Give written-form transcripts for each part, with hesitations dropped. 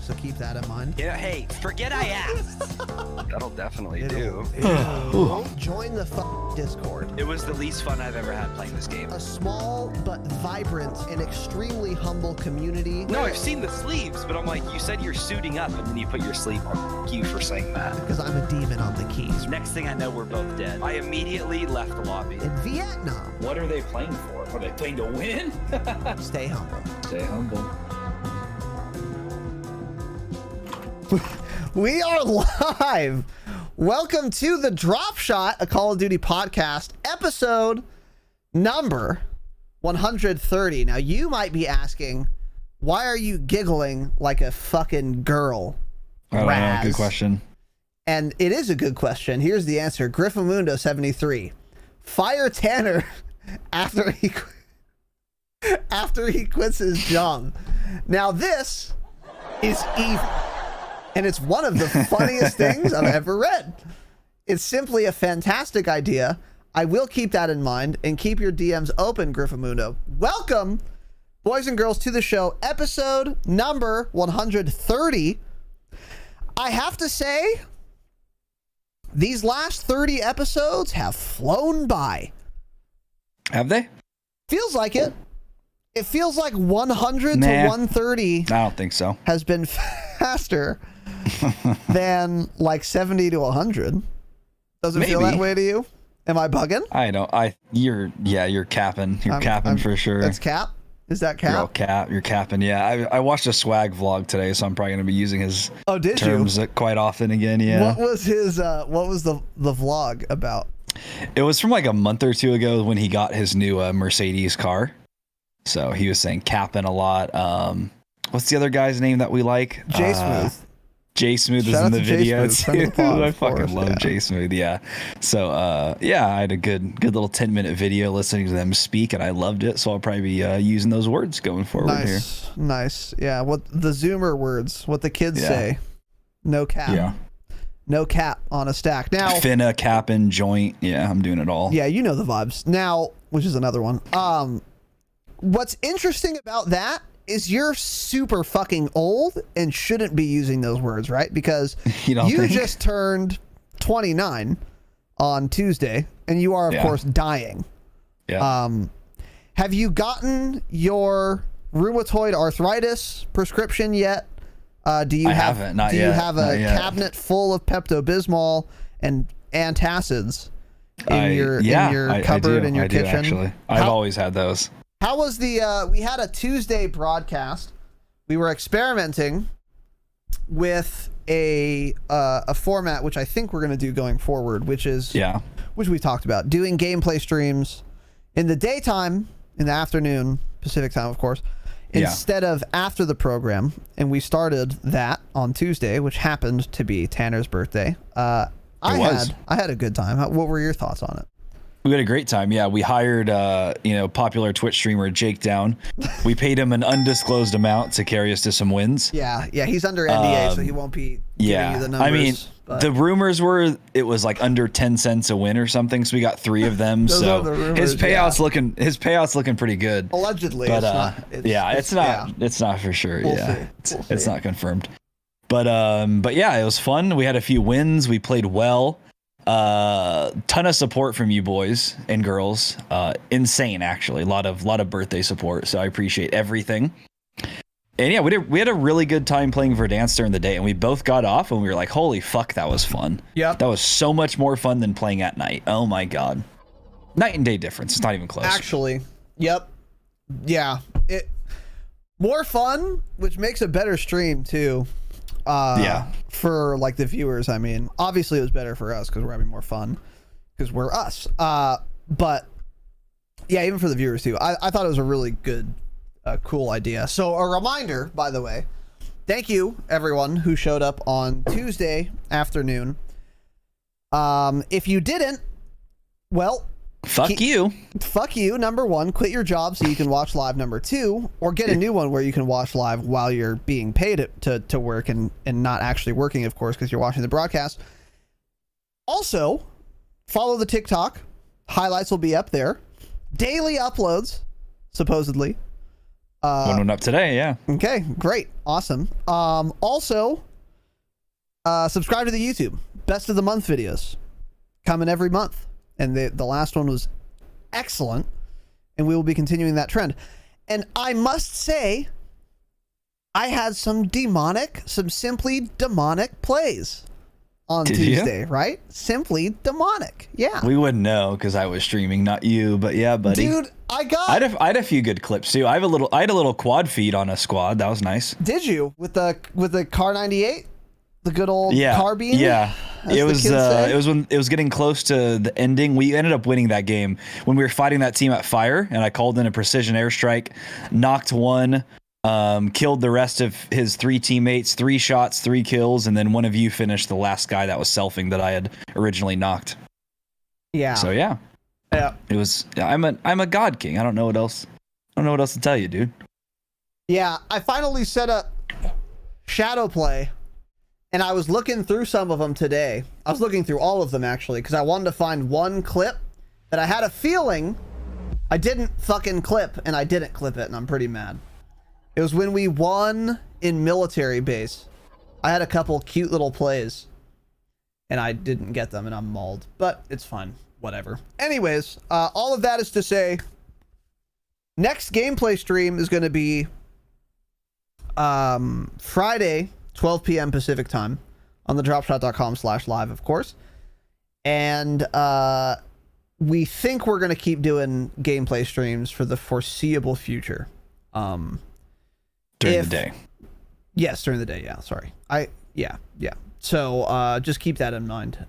so keep that in mind. Yeah, hey, forget I asked. That'll definitely do. Join the Discord. It was the least fun I've ever had playing this game. A small but vibrant and extremely humble community. No, I've seen the sleeves, but I'm like, you said you're suiting up, and then you put your sleeve on. Thank you for saying that. Because I'm a demon on the keys. Next thing I know, we're both dead. I immediately left the lobby. In Vietnam. What are they playing for? Are they playing to win? Stay humble. Stay humble. We are live. Welcome to the Dropshot, a Call of Duty podcast, episode number 130. Now, you might be asking, why are you giggling like a fucking girl? I don't know. Good question. And it is a good question. Here's the answer. Griffamundo 73. Fire Tanner after he quits his job. Now, this is evil. And it's one of the funniest things I've ever read. It's simply a fantastic idea. I will keep that in mind and keep your DMs open, Griffamundo. Welcome, boys and girls, to the show, episode number 130. I have to say, these last 30 episodes have flown by. Have they? Feels like it. It feels like 100 to 130. I don't think so. Has been faster than like 70 to 100. Does it feel that way to you? Am I bugging? I don't. You're capping. You're capping for sure. That's cap? Is that cap? You're all cap. You're capping. Yeah. I watched a swag vlog today, so I'm probably going to be using his terms quite often again. Yeah. What was his? What was the vlog about? It was from like a month or two ago when he got his new Mercedes car. So he was saying capping a lot. What's the other guy's name that we like? J Smooth. J Smooth is in the video too. I fucking love J Smooth. Yeah. So I had a good little 10-minute video listening to them speak, and I loved it. So I'll probably be using those words going forward here. Nice. Yeah. What the Zoomer words? What the kids say? No cap. Yeah. No cap on a stack. Now. Finna, capping, joint. Yeah, I'm doing it all. Yeah, you know the vibes. Now, which is another one. What's interesting about that is you're super fucking old and shouldn't be using those words, right? Because you just turned 29 on Tuesday, and you are, of course, dying. Yeah. Have you gotten your rheumatoid arthritis prescription yet? Do you have a cabinet full of Pepto-Bismol and antacids in your cupboard in your kitchen? Actually, I've always had those. How was the, we had a Tuesday broadcast. We were experimenting with a format, which I think we're going to do going forward, which we talked about, doing gameplay streams in the daytime, in the afternoon, Pacific time, of course, instead of after the program. And we started that on Tuesday, which happened to be Tanner's birthday. I had a good time. What were your thoughts on it? We had a great time. Yeah, we hired, popular Twitch streamer Jake Down. We paid him an undisclosed amount to carry us to some wins. Yeah, he's under NDA, so he won't be giving you the numbers. I mean, the rumors were it was like under 10 cents a win or something, so we got 3 of them. So his payouts looking pretty good. Allegedly, but it's not for sure. We'll see. It's not confirmed. But yeah, it was fun. We had a few wins. We played well. Ton of support from you boys and girls. Insane, actually. A lot of birthday support, so I appreciate everything. And yeah, we had a really good time playing Verdansk during the day, and we both got off and we were like, holy fuck, that was fun. Yeah, that was so much more fun than playing at night. Oh my god, night and day difference. It's not even close. Actually, yep. Yeah, it more fun, which makes a better stream too. For like the viewers, I mean, obviously it was better for us because we're having more fun because we're us. But yeah, even for the viewers too. I thought it was a really good, cool idea. So a reminder, by the way, thank you everyone who showed up on Tuesday afternoon. If you didn't, well, fuck you. Fuck you, number one. Quit your job so you can watch live, number two. Or get a new one where you can watch live while you're being paid to work and not actually working, of course, because you're watching the broadcast. Also, follow the TikTok. Highlights will be up there. Daily uploads, supposedly. One up today, yeah. Okay, great. Awesome. Also, subscribe to the YouTube. Best of the month videos. Coming every month. And the last one was excellent. And we will be continuing that trend. And I must say, I had some simply demonic plays on Tuesday, right? Simply demonic. Yeah. We wouldn't know because I was streaming, not you, but yeah, buddy. Dude, I had a few good clips too. I had a little quad feed on a squad. That was nice. Did you with the Car 98? The good old carbine? Yeah. It was when it was getting close to the ending. We ended up winning that game when we were fighting that team at fire, and I called in a precision airstrike, knocked one, killed the rest of his 3 teammates, 3 shots, 3 kills, and then one of you finished the last guy that was selfing that I had originally knocked. Yeah. So yeah. It was. I'm a god king. I don't know what else. I don't know what else to tell you, dude. Yeah, I finally set up shadow play. And I was looking through some of them today. I was looking through all of them, actually, because I wanted to find one clip that I had a feeling I didn't fucking clip, and I didn't clip it, and I'm pretty mad. It was when we won in military base. I had a couple cute little plays, and I didn't get them, and I'm mauled. But it's fine. Whatever. Anyways, all of that is to say, next gameplay stream is going to be Friday, 12 p.m. Pacific time on the dropshot.com/live, of course. And we think we're going to keep doing gameplay streams for the foreseeable future. During the day. Yes, during the day. Yeah, sorry. Yeah. So just keep that in mind.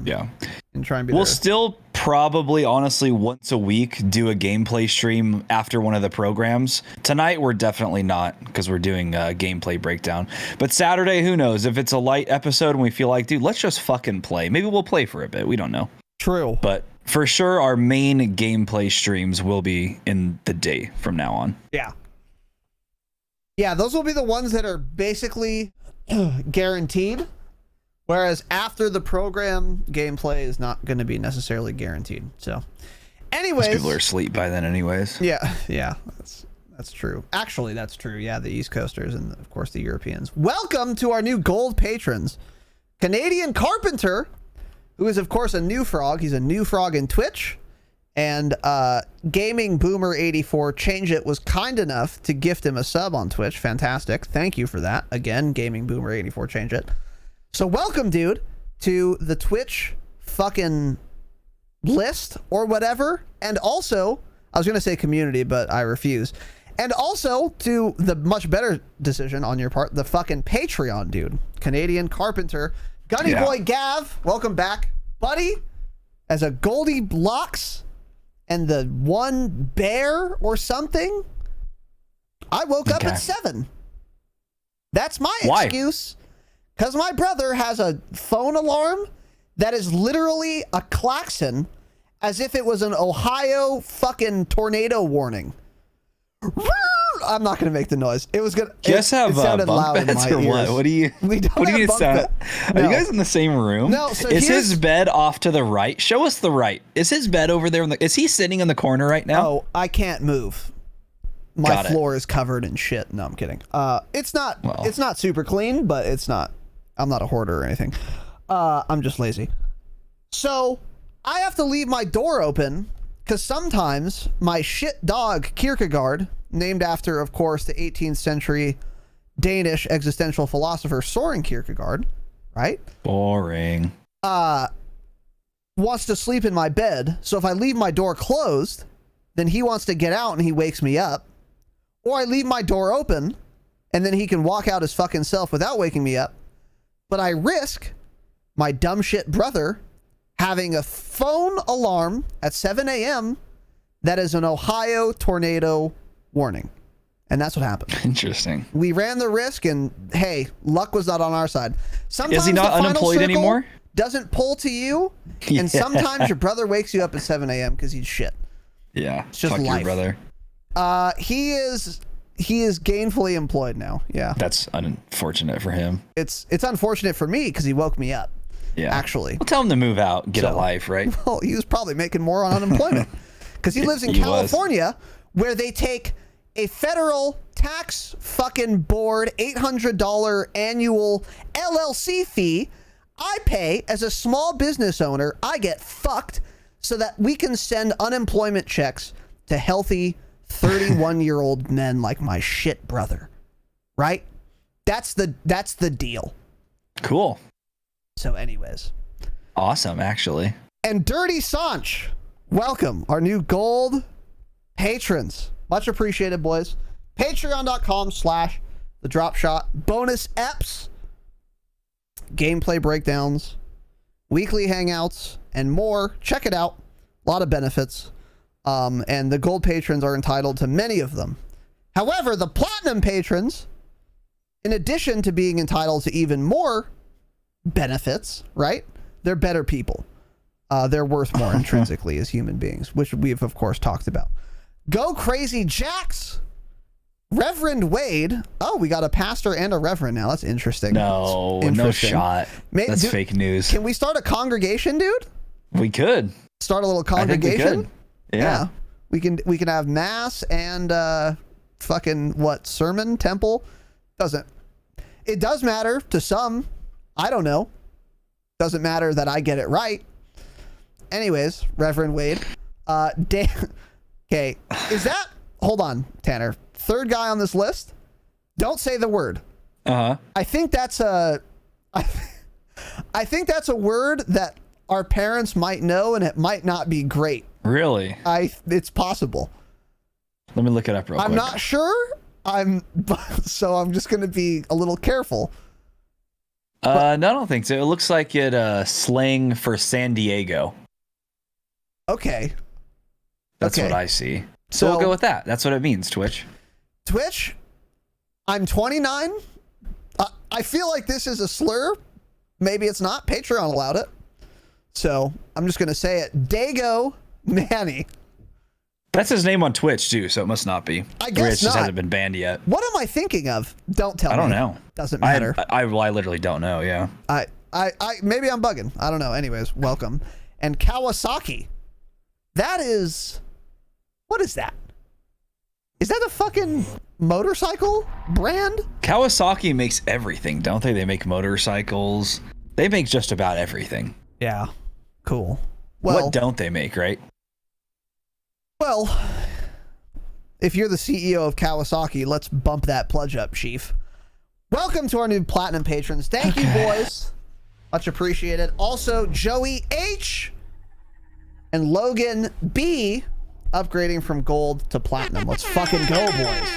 Yeah. And try and be We'll still probably, honestly, once a week do a gameplay stream after one of the programs. Tonight, we're definitely not, because we're doing a gameplay breakdown. But Saturday, who knows? If it's a light episode and we feel like, dude, let's just fucking play. Maybe we'll play for a bit. We don't know. True. But for sure, our main gameplay streams will be in the day from now on. Yeah. Yeah, those will be the ones that are basically guaranteed. Whereas after the program, gameplay is not going to be necessarily guaranteed. So, anyways, most people are asleep by then, anyways. Yeah, that's true. Actually, that's true. Yeah, the East Coasters and of course the Europeans. Welcome to our new gold patrons, Canadian Carpenter, who is of course a new frog. He's a new frog in Twitch, and Gaming Boomer 84 Change It was kind enough to gift him a sub on Twitch. Fantastic, thank you for that. Again, Gaming Boomer 84 Change It. So welcome, dude, to the Twitch fucking list or whatever. And also, I was going to say community, but I refuse. And also to the much better decision on your part, the fucking Patreon, dude. Canadian Carpenter. Gunny Boy Gav, welcome back. Buddy, as a Goldie Blocks and the one bear or something, I woke up at 7. That's my excuse. Because my brother has a phone alarm that is literally a klaxon as if it was an Ohio fucking tornado warning. I'm not going to make the noise. It was good. It sounded loud in my ears. What? What do you sound? No. Are you guys in the same room? No. So is his bed off to the right? Show us the right. Is his bed over there? Is he sitting in the corner right now? Oh, I can't move. My floor is covered in shit. No, I'm kidding. It's not super clean, but it's not. I'm not a hoarder or anything. I'm just lazy. So I have to leave my door open because sometimes my shit dog Kierkegaard, named after, of course, the 18th century Danish existential philosopher Soren Kierkegaard, right? Boring. Wants to sleep in my bed. So if I leave my door closed, then he wants to get out and he wakes me up. Or I leave my door open and then he can walk out his fucking self without waking me up. But I risk my dumb shit brother having a phone alarm at 7 a.m. that is an Ohio tornado warning. And that's what happened. Interesting. We ran the risk, and hey, luck was not on our side. Sometimes is he not unemployed anymore? Doesn't pull to you, and sometimes your brother wakes you up at 7 a.m. because he's shit. Yeah, it's just fuck life. Your brother. He is gainfully employed now. Yeah, that's unfortunate for him. It's unfortunate for me because he woke me up. Yeah, actually, well, tell him to move out, get a life, right? Well, he was probably making more on unemployment because he lives in California, where they take a federal tax fucking board $800 annual LLC fee I pay as a small business owner. I get fucked so that we can send unemployment checks to healthy 31-year-old men like my shit brother. Right? That's the deal. Cool. So anyways. Awesome, actually. And Dirty Sanch, welcome, our new gold patrons. Much appreciated, boys. Patreon.com/the Dropshot. Bonus eps, gameplay breakdowns, weekly hangouts, and more. Check it out. A lot of benefits. And the gold patrons are entitled to many of them. However, the platinum patrons, in addition to being entitled to even more benefits, right? They're better people. They're worth more intrinsically as human beings, which we've, of course, talked about. Go Crazy Jax, Reverend Wade. Oh, we got a pastor and a reverend now. That's interesting. No, no shot. That's fake news. Can we start a congregation, dude? We could. Start a little congregation? I think we could. Yeah. We can have mass and fucking what, sermon, temple? It does matter to some. I don't know. Doesn't matter that I get it right. Anyways, Reverend Wade. Okay, is that... Hold on, Tanner. Third guy on this list? Don't say the word. Uh-huh. I think that's a word that our parents might know, and it might not be great. Really? It's possible. Let me look it up real quick. I'm not sure. So I'm just going to be a little careful. No, I don't think so. It looks like it slang for San Diego. Okay. That's what I see. So we'll go with that. That's what it means, Twitch. Twitch, I'm 29. I feel like this is a slur. Maybe it's not. Patreon allowed it. So I'm just going to say it. Dago Manny. That's his name on Twitch, too, so it must not be. I guess It just hasn't been banned yet. What am I thinking of? Don't tell me. I don't know. Doesn't matter. I literally don't know, yeah. I maybe I'm bugging. I don't know. Anyways, welcome. And Kawasaki. That is... What is that? Is that a fucking motorcycle brand? Kawasaki makes everything, don't they? They make motorcycles. They make just about everything. Yeah. Cool. Well, what don't they make, right? Well, if you're the CEO of Kawasaki, let's bump that pledge up, Chief. Welcome to our new platinum patrons. Thank you, boys. Much appreciated. Also, Joey H. and Logan B. upgrading from gold to platinum. Let's fucking go, boys.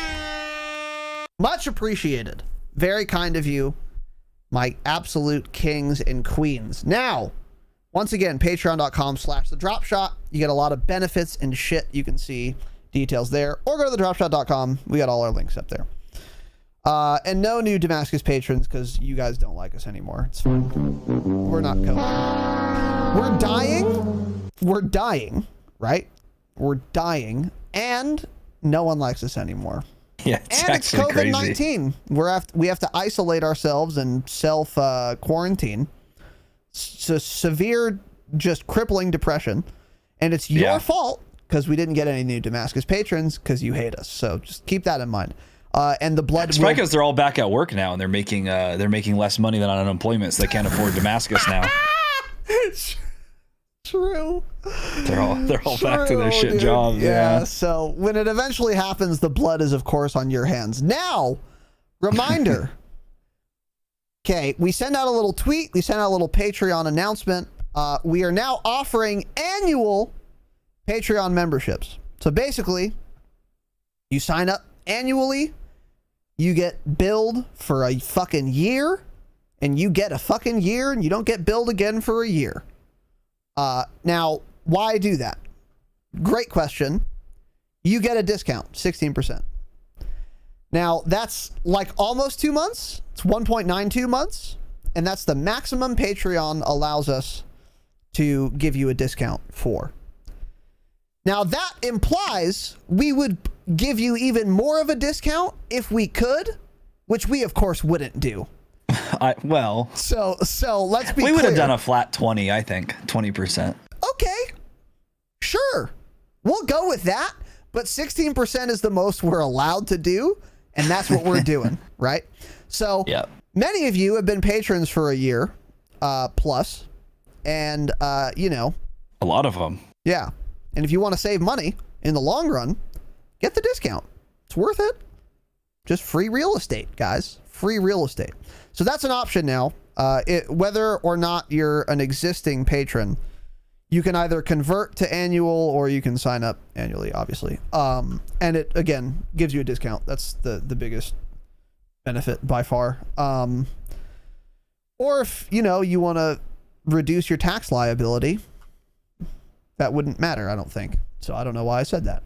Much appreciated. Very kind of you, my absolute kings and queens. Now, once again, patreon.com/thedropshot. You get a lot of benefits and shit. You can see details there. Or go to thedropshot.com. We got all our links up there. And no new Damascus patrons because you guys don't like us anymore. It's fine. We're not going. We're dying. We're dying, right? We're dying. And no one likes us anymore. Yeah, it's COVID-19. We have to isolate ourselves and self-quarantine. Severe, just crippling depression. And it's your fault because we didn't get any new Damascus patrons because you hate us. So just keep that in mind. And the blood. It's probably because they're all back at work now and they're making less money than on unemployment, so they can't afford Damascus now. True. They're all back to their shit jobs. Yeah. So when it eventually happens, the blood is of course on your hands. Now, reminder. Okay, we send out a little tweet. We send out a little Patreon announcement. We are now offering annual Patreon memberships. So basically, you sign up annually, you get billed for a fucking year, and you get a fucking year, and you don't get billed again for a year. Now, why do that? Great question. You get a discount, 16%. Now, that's like almost 2 months. It's 1.92 months. And that's the maximum Patreon allows us to give you a discount for. Now, that implies we would give you even more of a discount if we could, which we, of course, wouldn't do. So let's be clear. We would have done a flat 20, I think. 20%. Okay. Sure. We'll go with that. but 16% is the most we're allowed to do, and that's what we're doing, right? So many of you have been patrons for a year plus, and you know, a lot of them. Yeah, and if you want to save money in the long run, get the discount. It's worth it. Just free real estate, guys. Free real estate. So that's an option now. Whether or not you're an existing patron, you can either convert to annual or you can sign up annually, obviously. And it, again, gives you a discount. That's the biggest benefit by far. Or if, you know, you want to reduce your tax liability, that wouldn't matter, I don't think. So I don't know why I said that.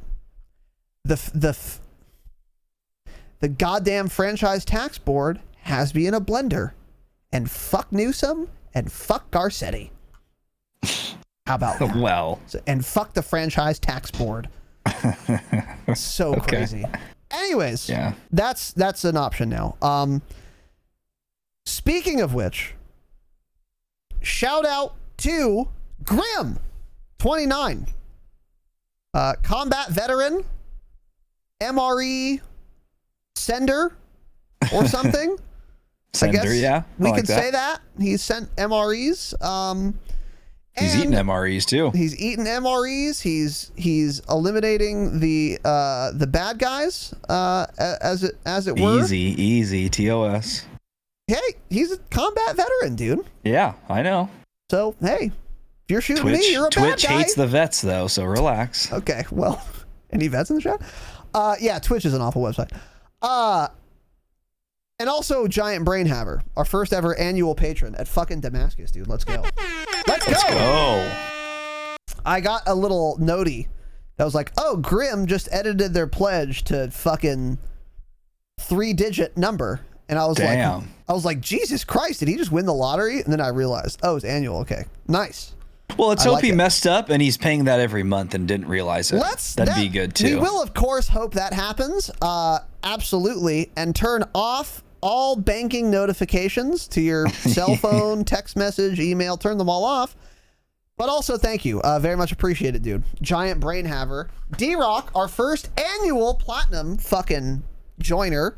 The goddamn franchise tax board has me in a blender. And fuck Newsom and fuck Garcetti. How about that? Well. And fuck the franchise tax board. So crazy. Anyways, that's an option now. Speaking of which, shout out to Grim29, combat veteran, MRE sender or something. Sender, I guess yeah. We could say that. He's sent MREs. He's eating MREs too. He's eating MREs. He's eliminating the bad guys, as it were. Easy TOS. Hey, he's a combat veteran, dude. Yeah, I know. So hey, if you're shooting me, you're a bad guy. Twitch hates the vets though, so relax. Okay, well, any vets in the chat? Yeah, Twitch is an awful website. And also Giant Brain Haver, our first ever annual patron at fucking Damascus, dude. Let's go. Let's go. I got a little notey that was like, oh, Grim just edited their pledge to fucking 3-digit number. And I was like, Jesus Christ, did he just win the lottery? And then I realized, oh, it's annual. Okay, nice. Well, let's hope he messed up and he's paying that every month and didn't realize it. That'd be good too. We will, of course, hope that happens. Absolutely. And turn off all banking notifications to your cell phone, text message, email. Turn them all off. But also, thank you. Very much appreciated, dude. Giant Brain Haver. D-Rock, our first annual platinum fucking joiner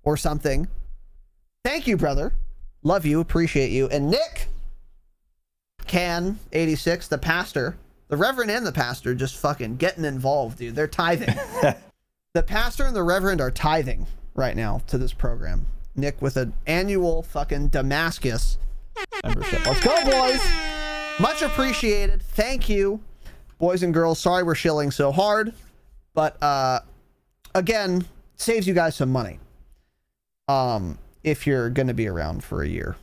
or something. Thank you, brother. Love you. Appreciate you. And Nick Can 86, the pastor, the reverend and the pastor just fucking getting involved, dude. They're tithing. The pastor and the reverend are tithing right now to this program. Nick with an annual fucking Damascus membership. Let's go, boys. Much appreciated. Thank you, boys and girls. Sorry we're shilling so hard, but again, saves you guys some money if you're going to be around for a year.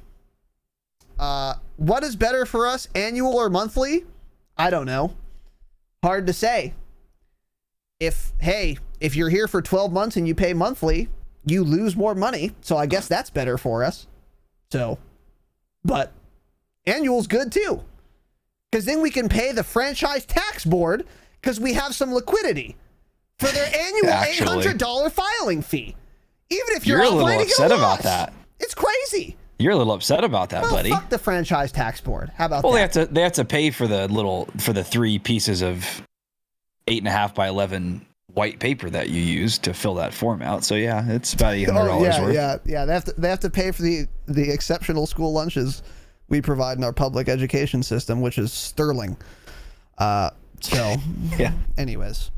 What is better for us, annual or monthly? I don't know. Hard to say. If you're here for 12 months and you pay monthly, you lose more money. So I guess that's better for us. So, but annual's good too. Because then we can pay the franchise tax board because we have some liquidity for their annual $800 filing fee. Even if you're a little upset about that. It's crazy. You're a little upset about that, buddy. Fuck the franchise tax board. How about that? Well, they have to pay for the 3 pieces of 8.5 by 11 white paper that you use to fill that form out. So yeah, it's about $800 worth. Yeah. They have to pay for the exceptional school lunches we provide in our public education system, which is sterling. So yeah. Anyways,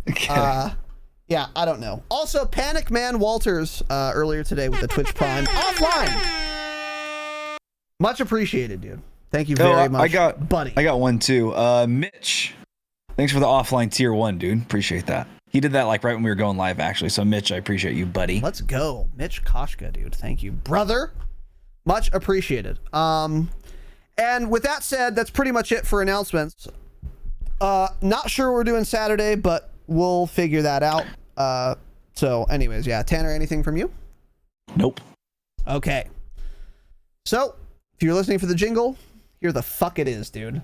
yeah, I don't know. Also, Panic Man Walters earlier today with the Twitch Prime offline. Much appreciated, dude. Thank you very much, buddy. I got one too. Mitch, thanks for the offline tier 1, dude. Appreciate that. He did that like right when we were going live, actually. So Mitch, I appreciate you, buddy. Let's go, Mitch Koshka, dude. Thank you, brother. Much appreciated. And with that said, that's pretty much it for announcements. Not sure what we're doing Saturday, but we'll figure that out. So anyways, yeah. Tanner, anything from you? Nope. Okay. So if you're listening for the jingle, here the fuck it is, dude.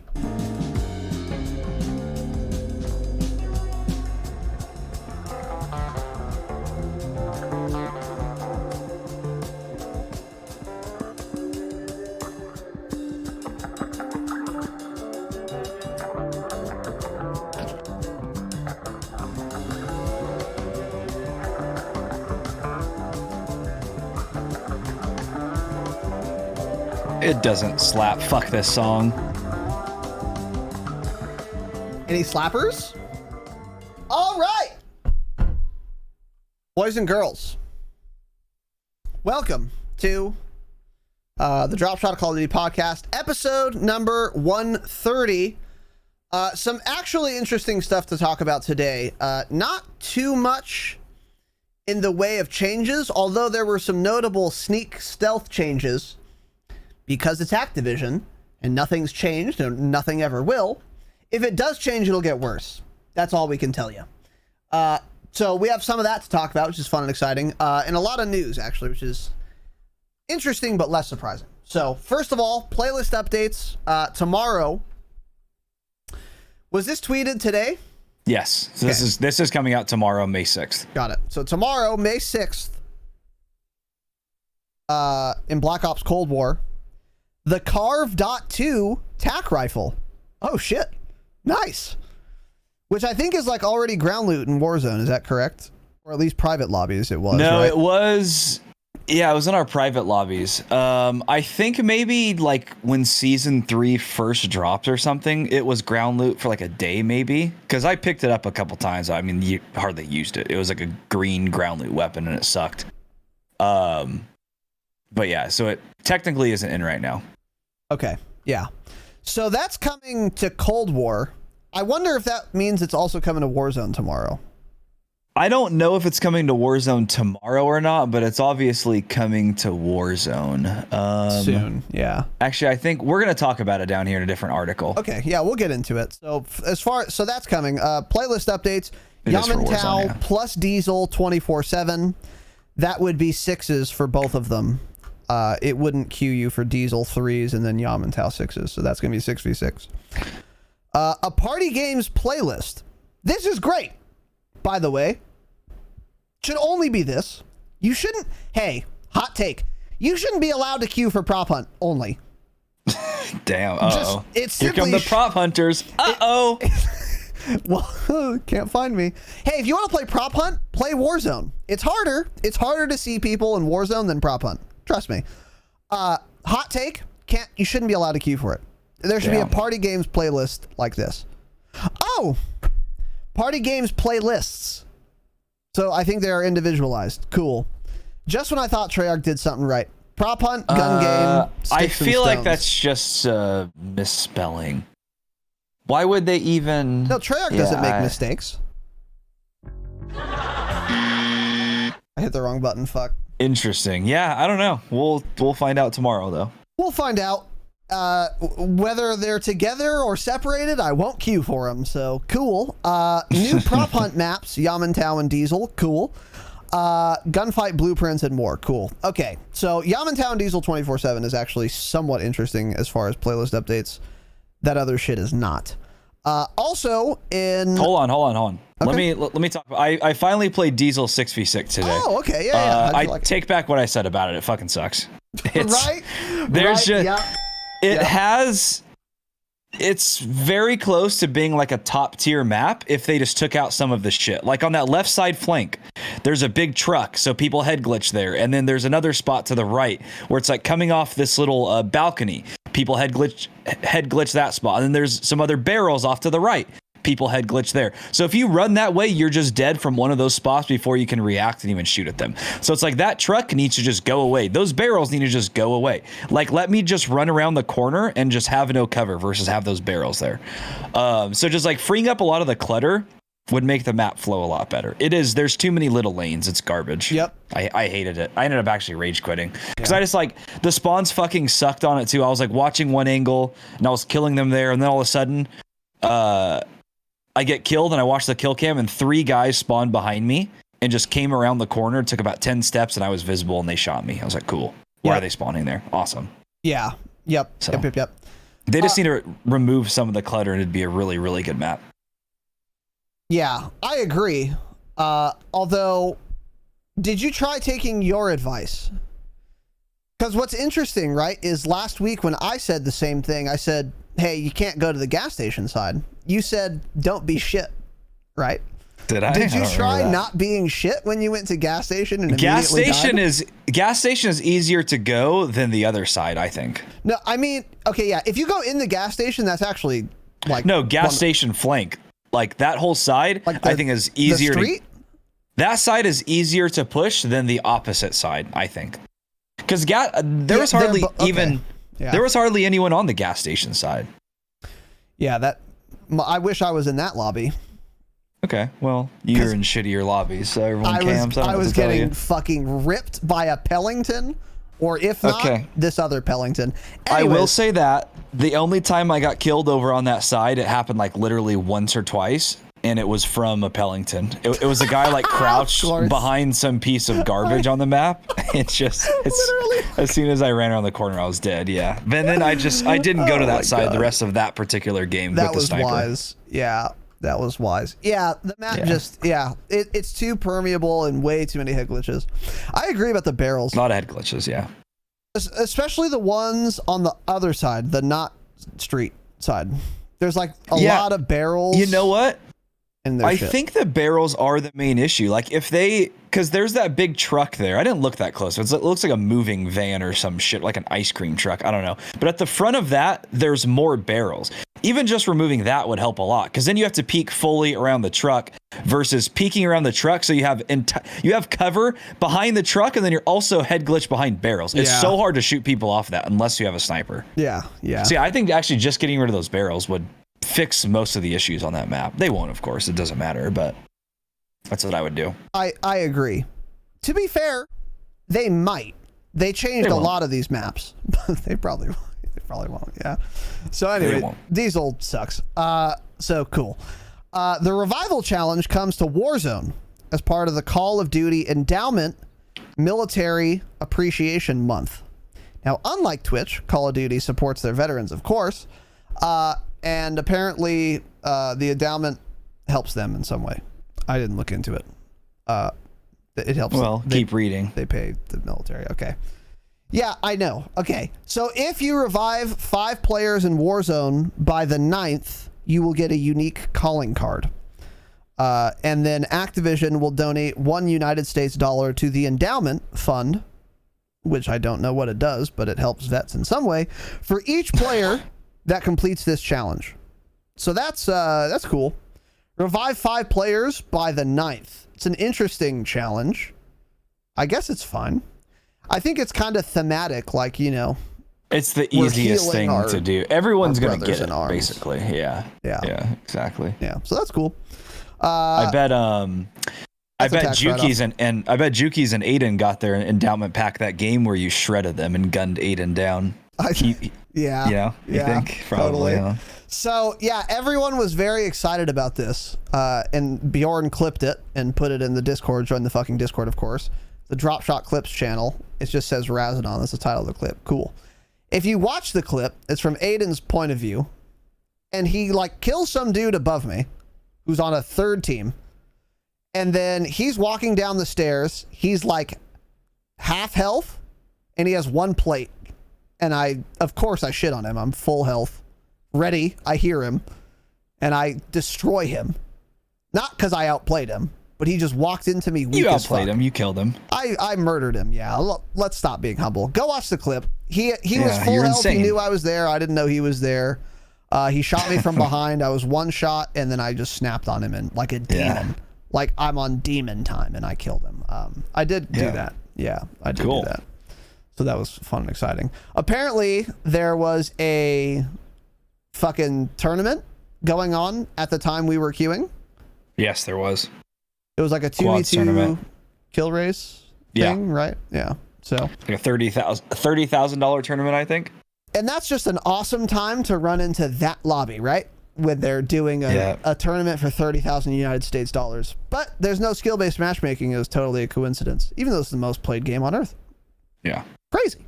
It doesn't slap. Fuck this song. Any slappers? All right. Boys and girls, welcome to the Dropshot Call of Duty podcast, episode number 130. Some actually interesting stuff to talk about today. Not too much in the way of changes, although there were some notable sneak stealth changes because it's Activision and nothing's changed and nothing ever will. If it does change, it'll get worse. That's all we can tell you. So we have some of that to talk about, which is fun and exciting, and a lot of news, actually, which is interesting but less surprising. So first of all, playlist updates. Tomorrow. Was this tweeted today? Yes. So okay. This is coming out tomorrow, May 6th. Got it. So tomorrow, May 6th, in Black Ops Cold War, the CARV.2 tac rifle. Oh shit. Nice. Which I think is like already ground loot in Warzone. Is that correct? Or at least private lobbies it was. No, right? It was. Yeah, it was in our private lobbies. I think maybe like when season 3 first dropped or something, it was ground loot for like a day maybe. Because I picked it up a couple times. I mean, you hardly used it. It was like a green ground loot weapon and it sucked. But yeah, so it technically isn't in right now. Okay, yeah. So that's coming to Cold War. I wonder if that means it's also coming to Warzone tomorrow. I don't know if it's coming to Warzone tomorrow or not, but it's obviously coming to Warzone soon. Yeah. Actually, I think we're going to talk about it down here in a different article. Okay. Yeah, we'll get into it. So so that's coming. Playlist updates. Yamantau plus Diesel 24/7. That would be 6s for both of them. It wouldn't queue you for Diesel 3s and then Yamantau 6s. So that's going to be 6v6. A party games playlist. This is great. By the way, should only be this. You shouldn't. Hey, hot take. You shouldn't be allowed to queue for prop hunt only. Damn. Uh-oh. Here come the prop hunters. Uh-oh. Well, can't find me. Hey, if you want to play prop hunt, play Warzone. It's harder. It's harder to see people in Warzone than prop hunt. Trust me. Hot take. You shouldn't be allowed to queue for it. There should be a party games playlist like this. Oh. Party games playlists. So I think they are individualized. Cool. Just when I thought Treyarch did something right. Prop hunt, gun game. I feel like that's just misspelling. Why would they even? No, Treyarch doesn't make mistakes. I hit the wrong button. Fuck. Interesting. Yeah, I don't know. We'll find out tomorrow though. We'll find out. Whether they're together or separated, I won't queue for them. So cool. New prop hunt maps, Yamantau and Diesel. Cool. Gunfight blueprints and more. Cool. Okay. So Yamantau and Diesel 24/7 is actually somewhat interesting as far as playlist updates. That other shit is not. Also in. Hold on. Okay. Let me talk. I finally played Diesel 6v6 today. Oh, okay. Yeah. I take back what I said about it. It fucking sucks. Right? There's just. Yeah. It's very close to being like a top tier map if they just took out some of the shit. Like on that left side flank, there's a big truck, so people head glitch there. And then there's another spot to the right where it's like coming off this little balcony. People head glitch that spot. And then there's some other barrels off to the right. People head glitch there. So if you run that way, you're just dead from one of those spots before you can react and even shoot at them. So it's like that truck needs to just go away. Those barrels need to just go away. Like, let me just run around the corner and just have no cover versus have those barrels there. So just like freeing up a lot of the clutter would make the map flow a lot better. There's too many little lanes. It's garbage. Yep. I hated it. I ended up actually rage quitting because I just like the spawns fucking sucked on it too. I was like watching one angle and I was killing them there. And then all of a sudden, I get killed and I watch the kill cam and 3 guys spawned behind me and just came around the corner, took about 10 steps and I was visible and they shot me. I was like, cool. Why are they spawning there? Awesome. Yeah. Yep. So, yep. They just need to remove some of the clutter and it'd be a really, really good map. Yeah, I agree. Although, did you try taking your advice? Because what's interesting, right, is last week when I said the same thing, I said, hey, you can't go to the gas station side. You said, don't be shit, right? Did I? Did you try not being shit when you went to gas station and gas station died? Gas station is easier to go than the other side, I think. No, I mean, okay, yeah. If you go in the gas station, that's actually like no gas station flank. Like that whole side, like I think is easier. That side is easier to push than the opposite side, I think, because there was hardly there was hardly anyone on the gas station side. Yeah, I wish I was in that lobby. Okay, well, you're in shittier lobbies, so everyone camps. I was getting fucking ripped by a Pellington, or if not, this other Pellington. Anyways, I will say that the only time I got killed over on that side, it happened like literally once or twice, and it was from a Pellington. It was a guy like crouched behind some piece of garbage on the map. It's literally. As soon as I ran around the corner, I was dead. Yeah, and then I didn't go to that side the rest of that particular game. That with the sniper. Wise. Yeah. That was wise. Yeah, the map it's too permeable and way too many head glitches. I agree about the barrels. A lot of head glitches, yeah. Especially the ones on the other side, the not street side. There's like a lot of barrels. You know what? I think the barrels are the main issue. Like because there's that big truck there. I didn't look that close. It looks like a moving van or some shit, like an ice cream truck. I don't know. But at the front of that, there's more barrels. Even just removing that would help a lot, because then you have to peek fully around the truck versus peeking around the truck. So you have cover behind the truck, and then you're also head glitch behind barrels. It's so hard to shoot people off that unless you have a sniper. Yeah, yeah. See, I think actually just getting rid of those barrels would fix most of the issues on that map. They won't, of course. It doesn't matter, but that's what I would do. I agree. To be fair, they might. They changed a lot of these maps. They probably won't. They probably won't. Yeah. So anyway, Diesel sucks. So cool. The revival challenge comes to Warzone as part of the Call of Duty Endowment Military Appreciation Month. Now, unlike Twitch, Call of Duty supports their veterans, of course, and apparently the endowment helps them in some way. I didn't look into it. It helps. Well, keep reading. They pay the military. Okay. Yeah, I know. Okay. So if you revive 5 players in Warzone by the 9th, you will get a unique calling card. And then Activision will donate $1 United States to the endowment fund, which I don't know what it does, but it helps vets in some way, for each player that completes this challenge. So that's cool. Revive 5 players by the 9th. It's an interesting challenge. I guess it's fun. I think it's kind of thematic, like, you know. It's the easiest thing to do. Everyone's going to get it, basically. Yeah. Yeah, exactly. Yeah, so that's cool. I bet Jukies and Aiden got their endowment pack that game where you shredded them and gunned Aiden down. Yeah. You think? Probably. Totally. So, yeah, everyone was very excited about this. And Bjorn clipped it and put it in the Discord. Join the fucking Discord, of course. The Dropshot Clips channel. It just says Razadon. That's the title of the clip. Cool. If you watch the clip, it's from Aiden's point of view. And he, like, kills some dude above me who's on a 3rd team. And then he's walking down the stairs. He's, like, half health. And he has 1 plate. And of course, I shit on him. I'm full health. Ready. I hear him. And I destroy him. Not because I outplayed him. But he just walked into me weak as fuck. You outplayed him. You killed him. I murdered him. Yeah. Let's stop being humble. Go watch the clip. He was full health. Insane. He knew I was there. I didn't know he was there. He shot me from behind. I was 1 shot, and then I just snapped on him and like a demon. Yeah. Like I'm on demon time, and I killed him. I did do that. Yeah, I did do that. So that was fun and exciting. Apparently, there was a fucking tournament going on at the time we were queuing. Yes, there was. It was like a 2v2 kill race thing, right? Yeah. So like a $30,000 tournament, I think. And that's just an awesome time to run into that lobby, right? When they're doing a tournament for 30,000 United States dollars. But there's no skill-based matchmaking. It was totally a coincidence, even though it's the most played game on Earth. Yeah. Crazy.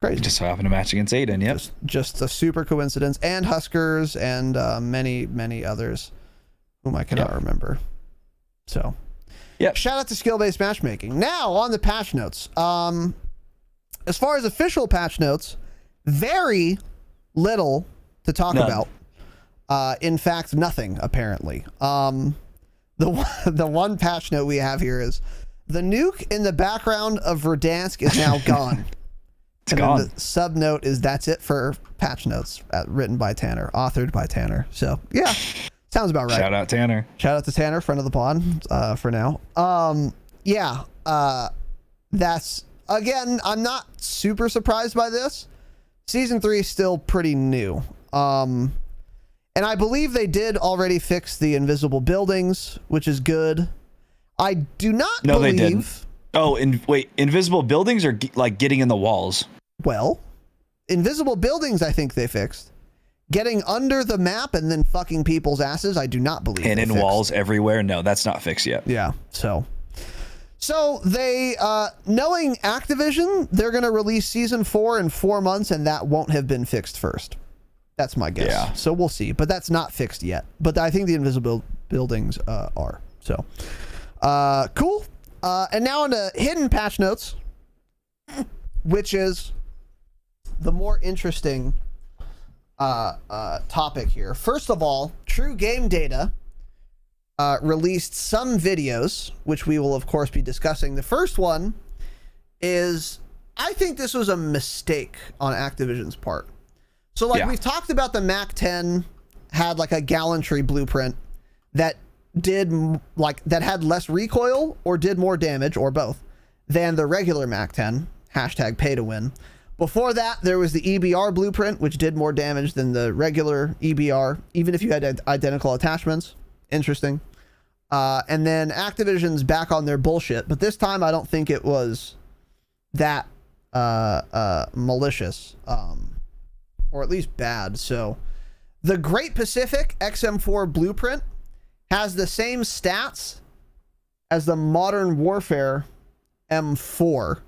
You just so happened to match against Aiden, yep. Just a super coincidence. And Huskers and many, many others whom I cannot remember. So, shout out to skill-based matchmaking. Now, on the patch notes. As far as official patch notes, very little to talk about. In fact, nothing, apparently. the one patch note we have here is the nuke in the background of Verdansk is now gone. It's gone. The sub note is that's it for patch notes written by Tanner, authored by Tanner. So yeah, sounds about right. Shout out Tanner. Shout out to Tanner, friend of the pod, for now. That's again, I'm not super surprised by this. Season 3 is still pretty new. And I believe they did already fix the invisible buildings, which is good. I do not believe... they didn't. Oh, wait, invisible buildings are like getting in the walls? Well, invisible buildings I think they fixed. Getting under the map and then fucking people's asses, I do not believe and they in fixed. Walls everywhere? No, that's not fixed yet. Yeah, so they, knowing Activision, they're going to release Season 4 in 4 months, and that won't have been fixed first. That's my guess. Yeah. So we'll see. But that's not fixed yet. But I think the invisible buildings are. So, cool. And now into hidden patch notes, which is the more interesting topic here. First of all, True Game Data released some videos, which we will, of course, be discussing. The first one is, I think this was a mistake on Activision's part. So, like, we've talked about the MAC-10 had, like, a gallantry blueprint that did, like, that had less recoil or did more damage, or both, than the regular MAC-10, hashtag pay to win. Before that, there was the EBR blueprint, which did more damage than the regular EBR, even if you had identical attachments. Interesting. And then Activision's back on their bullshit, but this time I don't think it was that malicious, or at least bad. So the Great Pacific XM4 blueprint has the same stats as the Modern Warfare M4.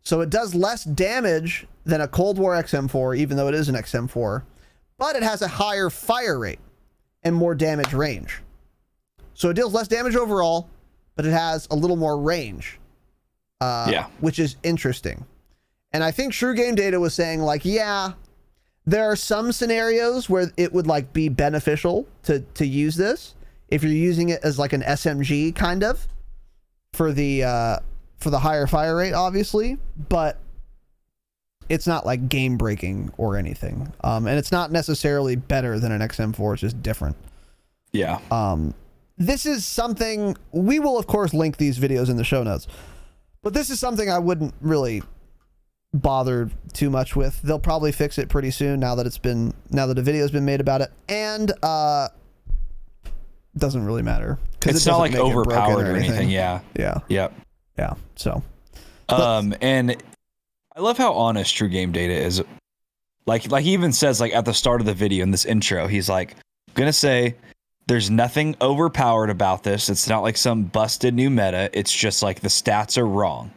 So it does less damage than a Cold War XM4, even though it is an XM4, but it has a higher fire rate and more damage range. So it deals less damage overall, but it has a little more range, which is interesting. And I think True Game Data was saying, like, yeah, there are some scenarios where it would, like, be beneficial to use this if you're using it as like an SMG kind of for the higher fire rate, obviously, but it's not like game breaking or anything. And it's not necessarily better than an XM4. It's just different. Yeah. This is something we will, of course, link these videos in the show notes, but this is something I wouldn't really bother too much with. They'll probably fix it pretty soon now that a video's been made about it. And, doesn't really matter. It's not like overpowered or anything. Yeah. Yeah. Yep. Yeah. So, and I love how honest True Game Data is. Like he even says, like, at the start of the video in this intro, he's like, I'm gonna say there's nothing overpowered about this. It's not like some busted new meta. It's just like the stats are wrong.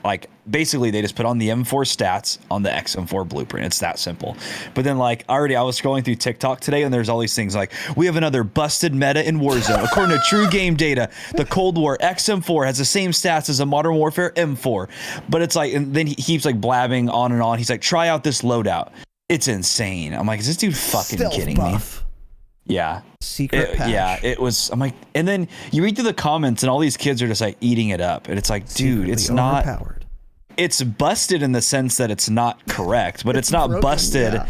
Like, basically they just put on the M4 stats on the XM4 blueprint. It's that simple. But then, like, I was scrolling through TikTok today, and there's all these things like, we have another busted meta in Warzone. According to True Game Data, the Cold War XM4 has the same stats as a Modern Warfare M4. But it's like, and then he keeps like blabbing on and on. He's like, try out this loadout. It's insane. I'm like, is this dude fucking Stealth kidding buff. me? Yeah. Secret patch. Yeah, it was. I'm like, and then you read through the comments, and all these kids are just like eating it up, and it's like, dude, Secretly it's not. overpowered. It's busted in the sense that it's not correct, but it's not broken, busted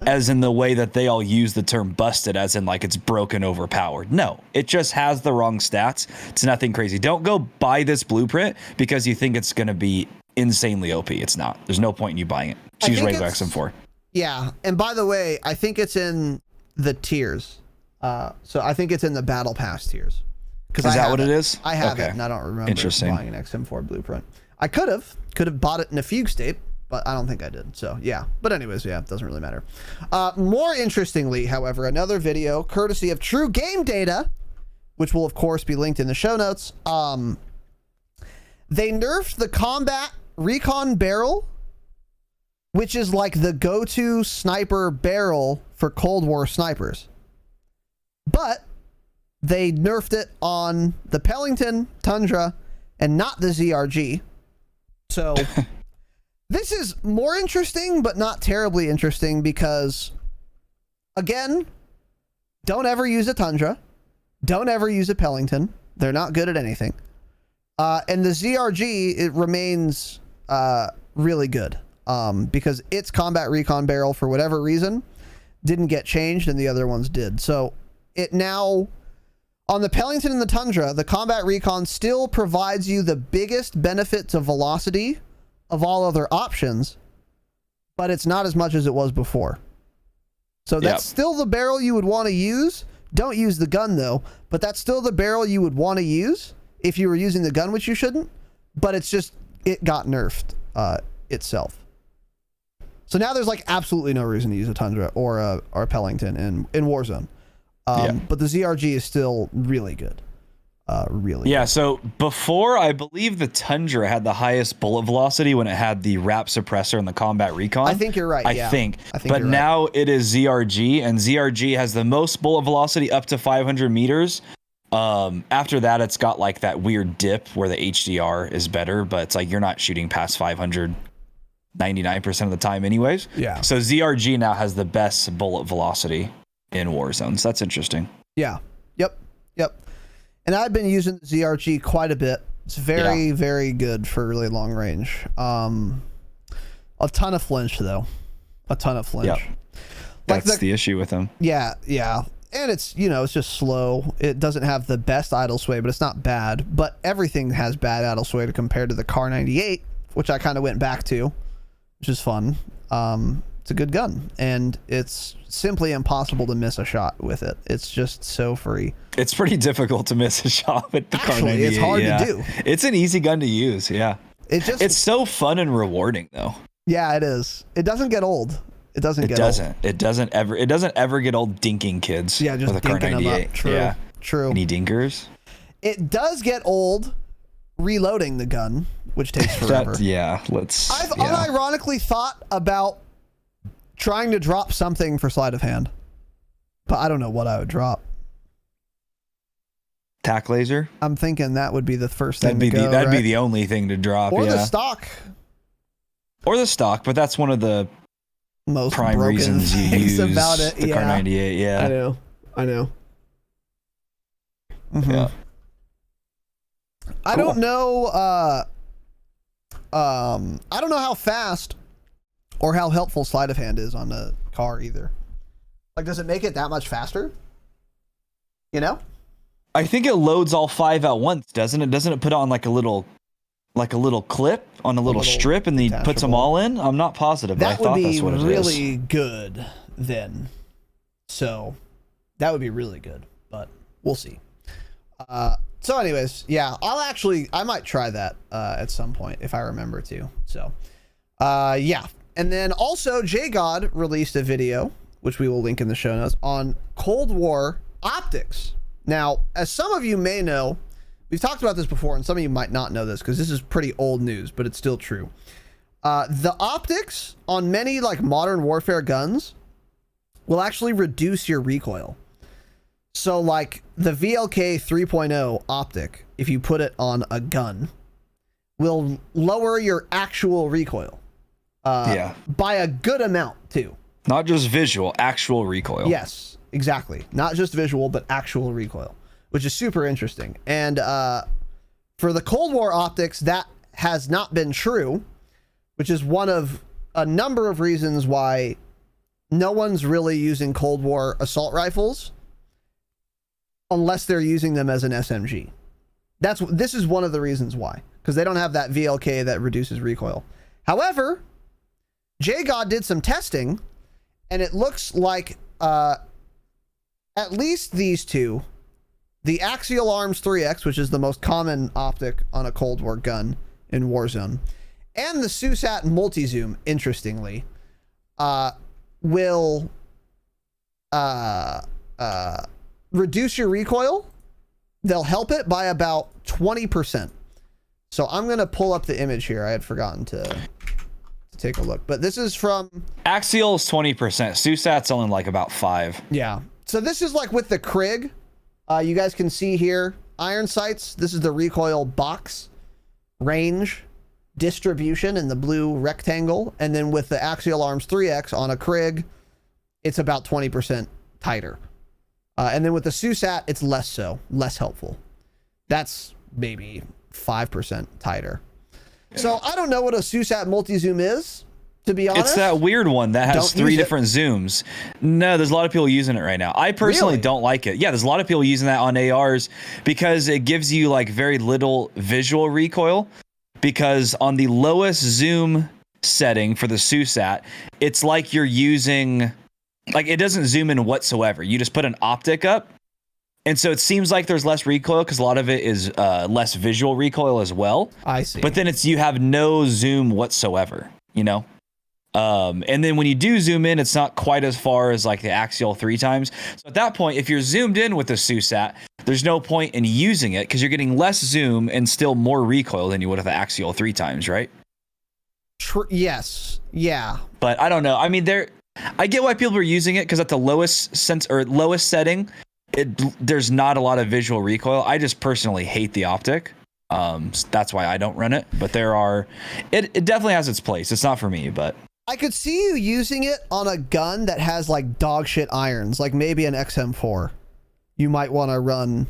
as in the way that they all use the term busted, as in like it's broken, overpowered. No, it just has the wrong stats. It's nothing crazy. Don't go buy this blueprint because you think it's going to be insanely OP. It's not. There's no point in you buying it. Choose regular XM4. Yeah, and by the way, I think it's in the tiers. So I think it's in the Battle Pass tiers. Is that what it is? I have it, and I don't remember buying an XM4 blueprint. I could have bought it in a fugue state, but I don't think I did. So yeah, but anyways, yeah, it doesn't really matter. More interestingly, however, another video courtesy of True Game Data, which will of course be linked in the show notes. They nerfed the combat Recon barrel, which is like the go-to sniper barrel for Cold War snipers. But they nerfed it on the Pellington, Tundra, and not the ZRG. So this is more interesting, but not terribly interesting because, again, don't ever use a Tundra. Don't ever use a Pellington. They're not good at anything. And the ZRG, it remains really good because its combat recon barrel, for whatever reason, didn't get changed and the other ones did. So it now, on the Pellington and the Tundra, the combat recon still provides you the biggest benefit to velocity of all other options, but it's not as much as it was before. So that's still the barrel you would want to use. Don't use the gun though, but that's still the barrel you would want to use if you were using the gun, which you shouldn't, but it's just, it got nerfed itself. So now there's like absolutely no reason to use a Tundra or a Pellington in Warzone. But the ZRG is still really good. Really good. So before, I believe the Tundra had the highest bullet velocity when it had the wrap suppressor and the combat recon. I think you're right. I think but now it is ZRG, and ZRG has the most bullet velocity up to 500 meters. After that, it's got like that weird dip where the HDR is better, but it's like you're not shooting past 500 99% of the time anyways. Yeah. So ZRG now has the best bullet velocity in Warzone. So that's interesting. Yeah. Yep. And I've been using the ZRG quite a bit. It's very, very good for really long range. A ton of flinch though. A ton of flinch. Yep. That's the issue with them. Yeah. And it's, it's just slow. It doesn't have the best idle sway, but it's not bad. But everything has bad idle sway to compared to the CAR-98, which I kind of went back to, which is fun. It's a good gun, and it's simply impossible to miss a shot with it. It's just so free. It's pretty difficult to miss a shot with the CAR-98. It's hard to do. It's an easy gun to use. Yeah. It's so fun and rewarding though. Yeah, it is. It doesn't get old. It doesn't ever get old dinking kids. Yeah, just with a dinking them CAR-98. up. True. Yeah. True. Any dinkers? It does get old reloading the gun, which takes forever. I've unironically thought about trying to drop something for sleight of hand, but I don't know what I would drop. Tac laser? I'm thinking that would be the first thing that'd be the only thing to drop. Or the stock. Or the stock, but that's one of the most prime reasons you use about it. the CAR-98. Yeah. I know. Mm-hmm. Yeah. I don't know. I don't know how fast or how helpful sleight of hand is on the car either. Like, does it make it that much faster? I think it loads all 5 at once, doesn't it? Doesn't it put on like a little clip on a little strip and then he puts them all in? I'm not positive, but I thought that's what it is. That would be really good then. So that would be really good, but we'll see. So anyways, yeah, I might try that at some point if I remember to. So yeah. And then also JGod released a video, which we will link in the show notes, on Cold War optics. Now, as some of you may know, we've talked about this before, and some of you might not know this because this is pretty old news, but it's still true. The optics on many like modern warfare guns will actually reduce your recoil. So like the VLK 3.0 optic, if you put it on a gun, will lower your actual recoil. By a good amount too. Not just visual, actual recoil. Yes, exactly. Not just visual, but actual recoil, which is super interesting. And for the Cold War optics, that has not been true, which is one of a number of reasons why no one's really using Cold War assault rifles unless they're using them as an SMG. This is one of the reasons why, because they don't have that VLK that reduces recoil. However, JGod did some testing, and it looks like at least these two, the Axial Arms 3X, which is the most common optic on a Cold War gun in Warzone, and the SUSAT Multi-Zoom, interestingly, will reduce your recoil. They'll help it by about 20%. So I'm going to pull up the image here. I had forgotten to take a look, but this is from Axial is 20%. SUSAT's only like about 5. Yeah. So this is like with the Krig. You guys can see here, iron sights. This is the recoil box, range, distribution in the blue rectangle. And then with the Axial Arms 3X on a Krig, it's about 20% tighter. And then with the SUSAT, it's less helpful. That's maybe 5% tighter. So I don't know what a SUSAT multi-zoom is, to be honest. It's that weird one that has 3 different zooms. No, there's a lot of people using it right now. I personally don't like it. Yeah, there's a lot of people using that on ARs because it gives you like very little visual recoil, because on the lowest zoom setting for the SUSAT, it's like you're using, like, it doesn't zoom in whatsoever. You just put an optic up, and so it seems like there's less recoil because a lot of it is less visual recoil as well. I see. But then you have no zoom whatsoever, you know? And then when you do zoom in, it's not quite as far as like the axial 3 times. So at that point, if you're zoomed in with the SUSAT, there's no point in using it because you're getting less zoom and still more recoil than you would with the axial 3 times, right? Yes. Yeah. But I don't know. I mean, I get why people are using it because at the lowest setting, there's not a lot of visual recoil. I just personally hate the optic. That's why I don't run it. But it definitely has its place. It's not for me, but I could see you using it on a gun that has like dog shit irons, like maybe an XM4. You might want to run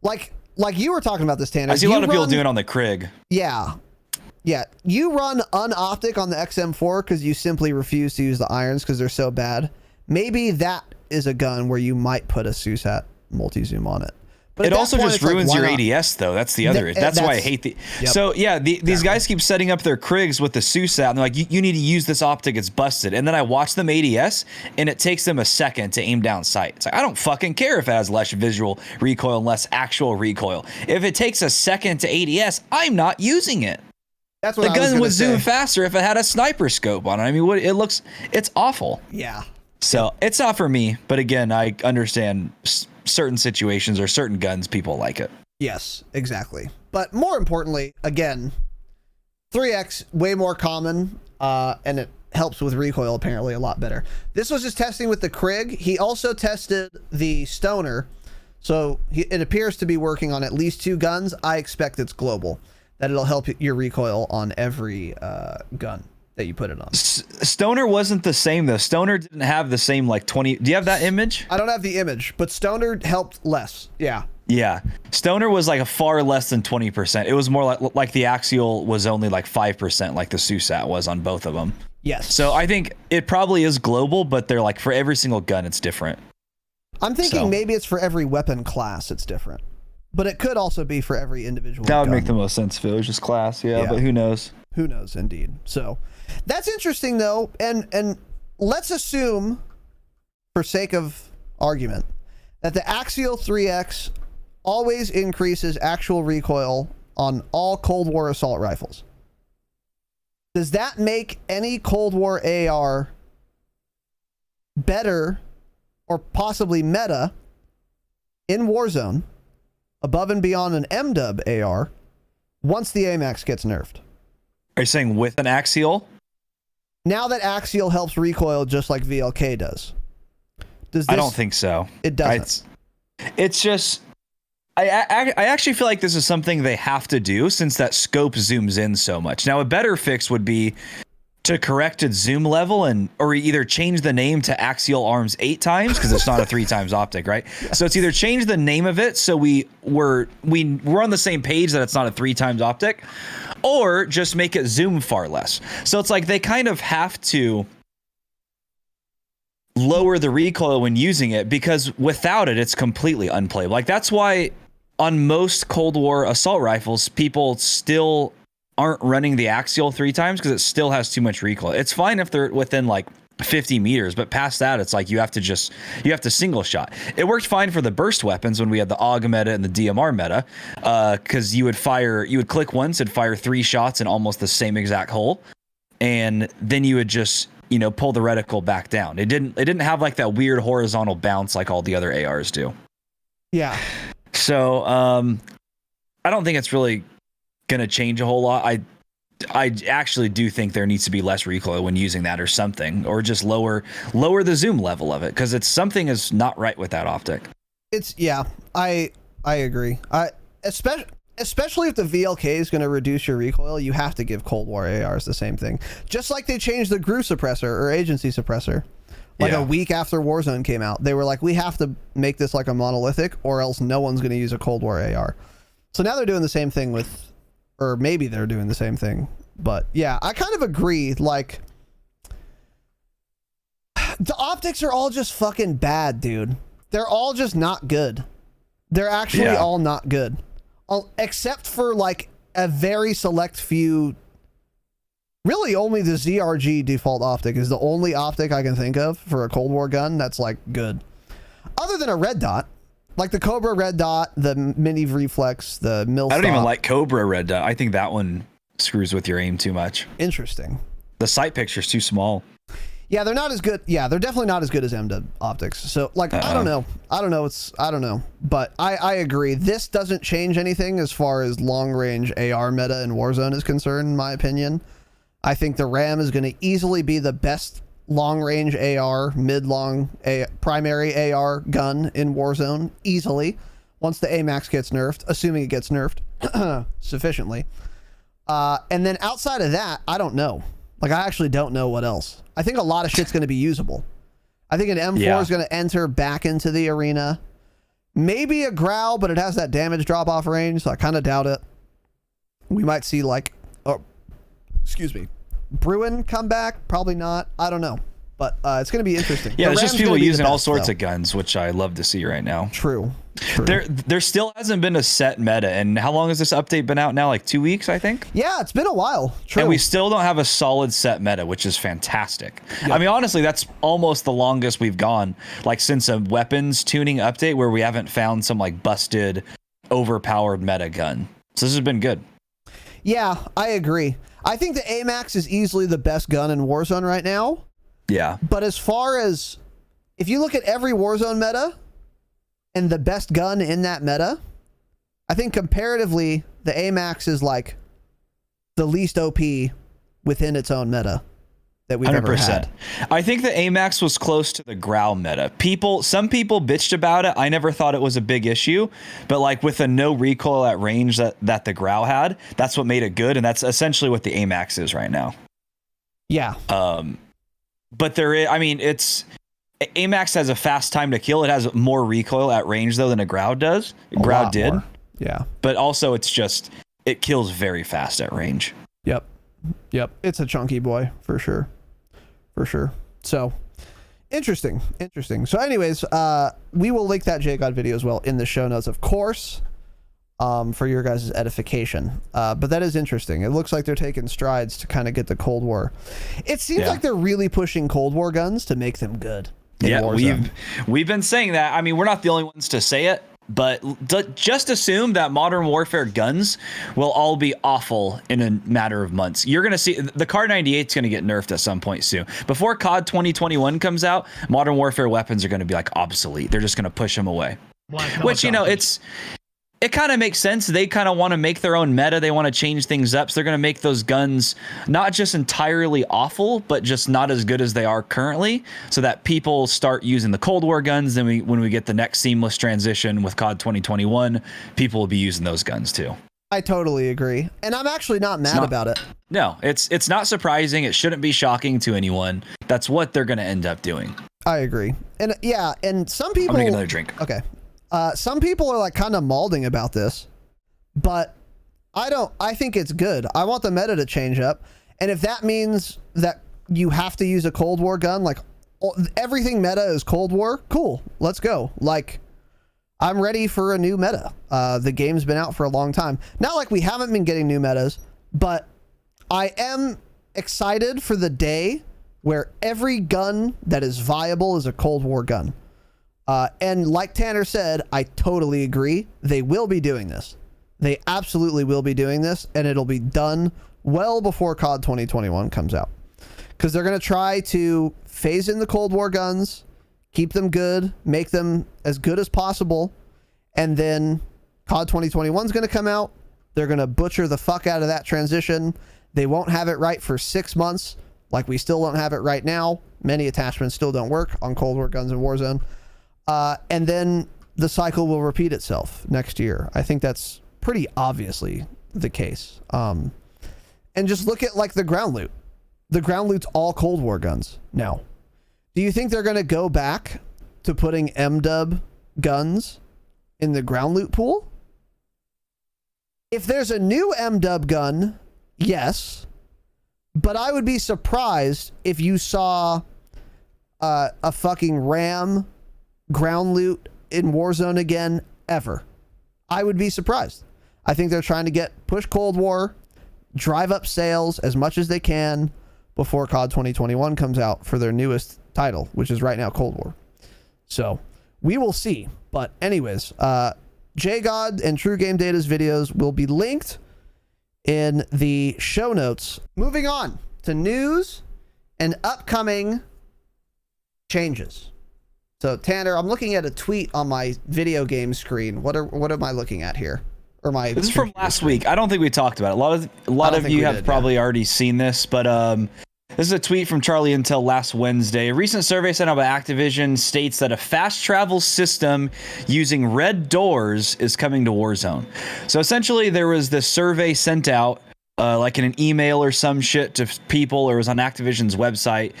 like you were talking about this, Tanner. I see a lot of people doing it on the Krig. Yeah. Yeah. You run unoptic on the XM4 because you simply refuse to use the irons because they're so bad. Maybe that is a gun where you might put a SUSAT multi-zoom on it. But it also just ruins your ADS, though. That's the other. That's why I hate the. Yep. So yeah, these guys keep setting up their Krigs with the SUSAT, and they're like, you need to use this optic. It's busted. And then I watch them ADS, and it takes them a second to aim down sight. It's like, I don't fucking care if it has less visual recoil and less actual recoil. If it takes a second to ADS, I'm not using it. That's what the gun would zoom faster if it had a sniper scope on it. I mean, it's awful. Yeah. So it's not for me. But again, I understand certain situations or certain guns, people like it. Yes, exactly. But more importantly, again, 3X, way more common, and it helps with recoil apparently a lot better. This was just testing with the Krig. He also tested the Stoner, so it appears to be working on at least 2 guns. I expect it's global, that it'll help your recoil on every gun that you put it on. Stoner wasn't the same though. Stoner didn't have the same like 20. Do you have that image? I don't have the image, but Stoner helped less. Yeah. Yeah. Stoner was like a far less than 20%. It was more like the axial was only like 5%, like the SUSAT was on both of them. Yes. So I think it probably is global, but they're like for every single gun, it's different. I'm thinking maybe it's for every weapon class, it's different. But it could also be for every individual That would gun. make the most sense if it was just class. Yeah, but who knows? Who knows, indeed. So that's interesting, though. And let's assume, for sake of argument, that the Axial 3X always increases actual recoil on all Cold War assault rifles. Does that make any Cold War AR better or possibly meta in Warzone above and beyond an MW AR once the AMAX gets nerfed? Are you saying with an axial? Now that axial helps recoil just like VLK does. I don't think so. It doesn't. It's just... I actually feel like this is something they have to do since that scope zooms in so much. Now, a better fix would be to correct its zoom level or either change the name to Axial Arms 8 times because it's not a 3 times optic, right? Yes. So it's either change the name of it so we're on the same page that it's not a 3 times optic, or just make it zoom far less. So it's like they kind of have to lower the recoil when using it because without it, it's completely unplayable. Like that's why on most Cold War assault rifles, people still aren't running the axial 3 times because it still has too much recoil. It's fine if they're within like 50 meters, but past that, it's like you have to single shot. It worked fine for the burst weapons when we had the AUG meta and the DMR meta, because you would click once and fire 3 shots in almost the same exact hole, and then you would just pull the reticle back down. It didn't have like that weird horizontal bounce like all the other ARs do. Yeah. So I don't think it's really gonna change a whole lot. I actually do think there needs to be less recoil when using that or something, or just lower the zoom level of it because something is not right with that optic. I agree. Especially if the VLK is going to reduce your recoil, you have to give Cold War ARs the same thing. Just like they changed the GRU suppressor or agency suppressor Like a week after Warzone came out, they were like, we have to make this like a monolithic or else no one's going to use a Cold War AR. So now they're doing the same thing with, or maybe they're doing the same thing. But yeah, I kind of agree. Like, the optics are all just fucking bad, dude. They're all just not good. They're actually all not good. Except for like a very select few. Really, only the ZRG default optic is the only optic I can think of for a Cold War gun that's like good. Other than a red dot, like the Cobra red dot, the mini reflex, the mil. I don't even like Cobra red dot. I think that one screws with your aim too much. Interesting. The sight picture's too small. Yeah, they're not as good. Yeah, they're definitely not as good as MW optics. So like, I don't know. I don't know. But I agree. This doesn't change anything as far as long range AR meta in Warzone is concerned, in my opinion. I think the RAM is going to easily be the best long-range AR, mid-long primary AR gun in Warzone, easily, once the AMAX gets nerfed, assuming it gets nerfed sufficiently. And then outside of that, I don't know. Like, I actually don't know what else. I think a lot of shit's going to be usable. I think an M4 is going to enter back into the arena. Maybe a Growl, but it has that damage drop-off range, so I kind of doubt it. We might see, like... excuse me, Bruin come back? Probably not. I don't know, but it's going to be interesting. Yeah, there's just people using all sorts of guns, which I love to see right now. True. There still hasn't been a set meta, and how long has this update been out now? Like 2 weeks, I think. Yeah, it's been a while. True. And we still don't have a solid set meta, which is fantastic. Yep. I mean, honestly, that's almost the longest we've gone, like since a weapons tuning update where we haven't found some like busted, overpowered meta gun. So this has been good. Yeah, I agree. I think the AMAX is easily the best gun in Warzone right now. Yeah. But as far as, if you look at every Warzone meta and the best gun in that meta, I think comparatively, the AMAX is like the least OP within its own meta that we've 100%. Ever had. I think the AMAX was close to the Growl meta. Some people bitched about it. I never thought it was a big issue, but like with a no recoil at range that the Growl had, that's what made it good, and that's essentially what the AMAX is right now. Yeah. But there is, I mean, AMAX has a fast time to kill. It has more recoil at range though than a Growl does. Growl did. More. Yeah. But also it kills very fast at range. Yep. It's a chunky boy for sure. So interesting. So anyways, we will link that JGOD video as well in the show notes, of course, for your guys' edification. But that is interesting. It looks like they're taking strides to kind of get the Cold War. It seems like they're really pushing Cold War guns to make them good. Yeah, we've been saying that. I mean, we're not the only ones to say it, but just assume that Modern Warfare guns will all be awful in a matter of months. You're going to see the CAR-98 is going to get nerfed at some point soon. Before COD 2021 comes out, Modern Warfare weapons are going to be like obsolete. They're just going to push them away. Which, you know, it kind of makes sense. They kind of want to make their own meta. They want to change things up. So they're going to make those guns not just entirely awful, but just not as good as they are currently, so that people start using the Cold War guns. Then when we get the next seamless transition with COD 2021, people will be using those guns too. I totally agree. And I'm actually not mad about it. No, it's not surprising. It shouldn't be shocking to anyone. That's what they're going to end up doing. I agree. And yeah, and some people... I'll make another drink. Okay. Some people are like kind of malding about this, but I think it's good. I want the meta to change up. And if that means that you have to use a Cold War gun, like everything meta is Cold War, cool, let's go. Like, I'm ready for a new meta. The game's been out for a long time. Not like we haven't been getting new metas, but I am excited for the day where every gun that is viable is a Cold War gun. And like Tanner said, I totally agree. They will be doing this. They absolutely will be doing this, and it'll be done well before COD 2021 comes out. Because they're going to try to phase in the Cold War guns, keep them good, make them as good as possible, and then COD 2021 is going to come out. They're going to butcher the fuck out of that transition. They won't have it right for 6 months, like we still don't have it right now. Many attachments still don't work on Cold War guns in Warzone. And then the cycle will repeat itself next year. I think that's pretty obviously the case. And just look at like the ground loot. The ground loot's all Cold War guns now. Do you think they're going to go back to putting MW guns in the ground loot pool? If there's a new MW gun, yes. But I would be surprised if you saw a fucking RAM ground loot in Warzone again, ever. I would be surprised. I think they're trying to push Cold War, drive up sales as much as they can before COD 2021 comes out for their newest title, which is right now Cold War. So we will see. But anyways, JGod and True Game Data's videos will be linked in the show notes. Moving on to news and upcoming changes. So Tanner, I'm looking at a tweet on my video game screen. What am I looking at here? Or this is from last week. I don't think we talked about it. A lot of you have probably already seen this, but this is a tweet from Charlie Intel last Wednesday. A recent survey sent out by Activision states that a fast travel system using red doors is coming to Warzone. So essentially, there was this survey sent out, like in an email or some shit to people, or it was on Activision's website.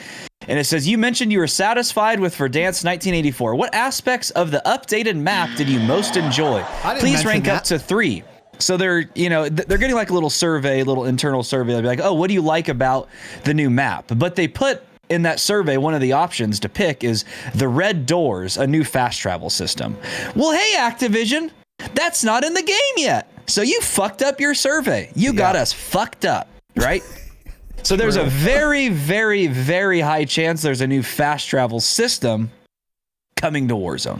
And it says, you mentioned you were satisfied with Verdansk 1984. What aspects of the updated map did you most enjoy? Please rank up to 3. So they're getting like a little survey, a little internal survey. They'll be like, oh, what do you like about the new map? But they put in that survey, one of the options to pick is the red doors, a new fast travel system. Well, hey, Activision, that's not in the game yet. So you fucked up your survey. You got us fucked up, right? So there's a very, very, very high chance there's a new fast travel system coming to Warzone.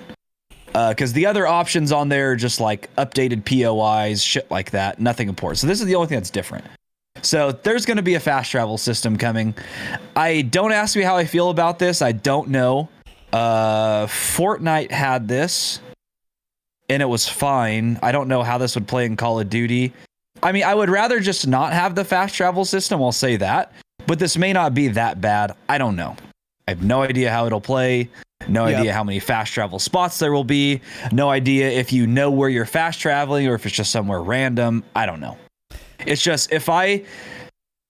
Because the other options on there are just like updated POIs, shit like that. Nothing important. So this is the only thing that's different. So there's going to be a fast travel system coming. Don't ask me how I feel about this. I don't know. Fortnite had this, and it was fine. I don't know how this would play in Call of Duty. I mean, I would rather just not have the fast travel system, I'll say that. But this may not be that bad. I don't know. I have no idea how it'll play. No idea how many fast travel spots there will be. No idea if you know where you're fast traveling or if it's just somewhere random. I don't know. It's just if I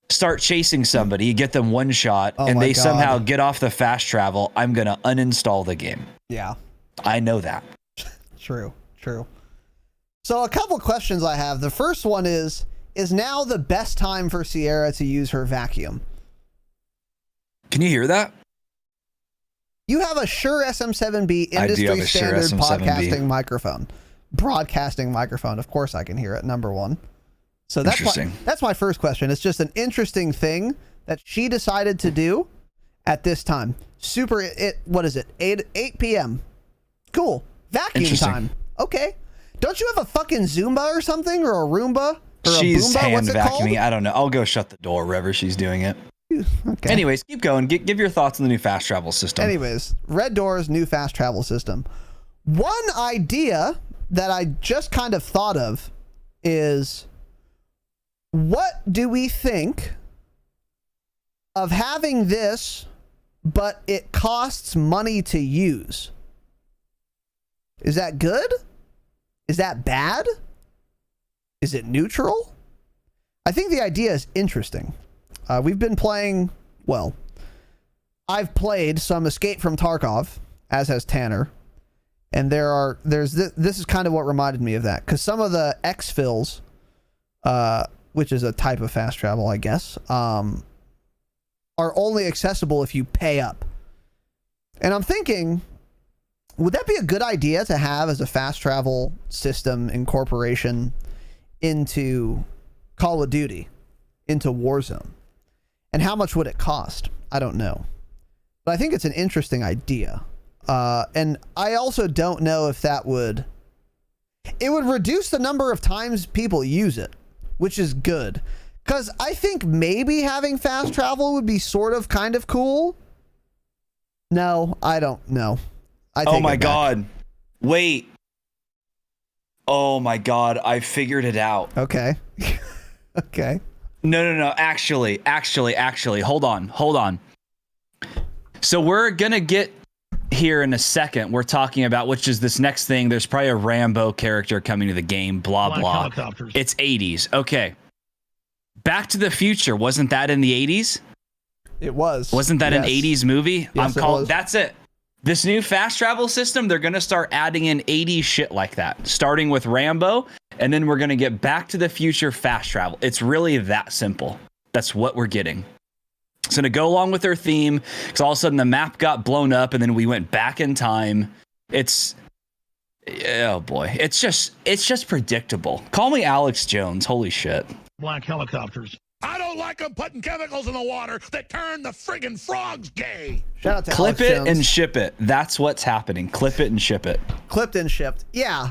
start chasing somebody, get them one shot, and they somehow get off the fast travel, I'm going to uninstall the game. Yeah. I know that. True. So a couple questions I have. The first one is now the best time for Sierra to use her vacuum? Can you hear that? You have a Shure SM7B industry standard podcasting microphone. Broadcasting microphone. Of course I can hear it, number one. So that's my first question. It's just an interesting thing that she decided to do at this time. What is it? 8 p.m. Cool. Vacuum time. Okay. Don't you have a fucking Zumba or something, or a Roomba? Or she's a Boomba? hand vacuuming. I don't know. I'll go shut the door wherever she's doing it. Okay. Anyways, keep going. Give your thoughts on the new fast travel system. Anyways, red doors, new fast travel system. One idea that I just kind of thought of is, what do we think of having this, but it costs money to use? Is that good? Is that bad? Is it neutral? I think the idea is interesting. We've been playing, I've played some Escape from Tarkov, as has Tanner. And this is kind of what reminded me of that. Because some of the exfils, which is a type of fast travel, I guess, are only accessible if you pay up. And I'm thinking, would that be a good idea to have as a fast travel system incorporation into Call of Duty, into Warzone? And how much would it cost? I don't know. But I think it's an interesting idea. And I also don't know if it would reduce the number of times people use it, which is good. Because I think maybe having fast travel would be sort of kind of cool. No, I don't know. Oh my God. Wait. Oh my God. I figured it out. Okay. Okay. No. Actually. Hold on. So we're going to get here in a second. We're talking about, which is this next thing. There's probably a Rambo character coming to the game, blah, blah. It's 80s. Okay. Back to the Future. Wasn't that in the 80s? It was. Wasn't that an 80s movie? Yes, That's it. This new fast travel system, they're going to start adding in 80s shit like that, starting with Rambo, and then we're going to get Back to the Future fast travel. It's really that simple. That's what we're getting. It's going to go along with their theme, because all of a sudden the map got blown up, and then we went back in time. Oh boy, it's just predictable. Call me Alex Jones. Holy shit. Black helicopters. I don't like them putting chemicals in the water that turn the friggin' frogs gay. Shout out to Clip Alex it Jones. and ship it. That's what's happening. Clip it and ship it. Clipped and shipped. Yeah,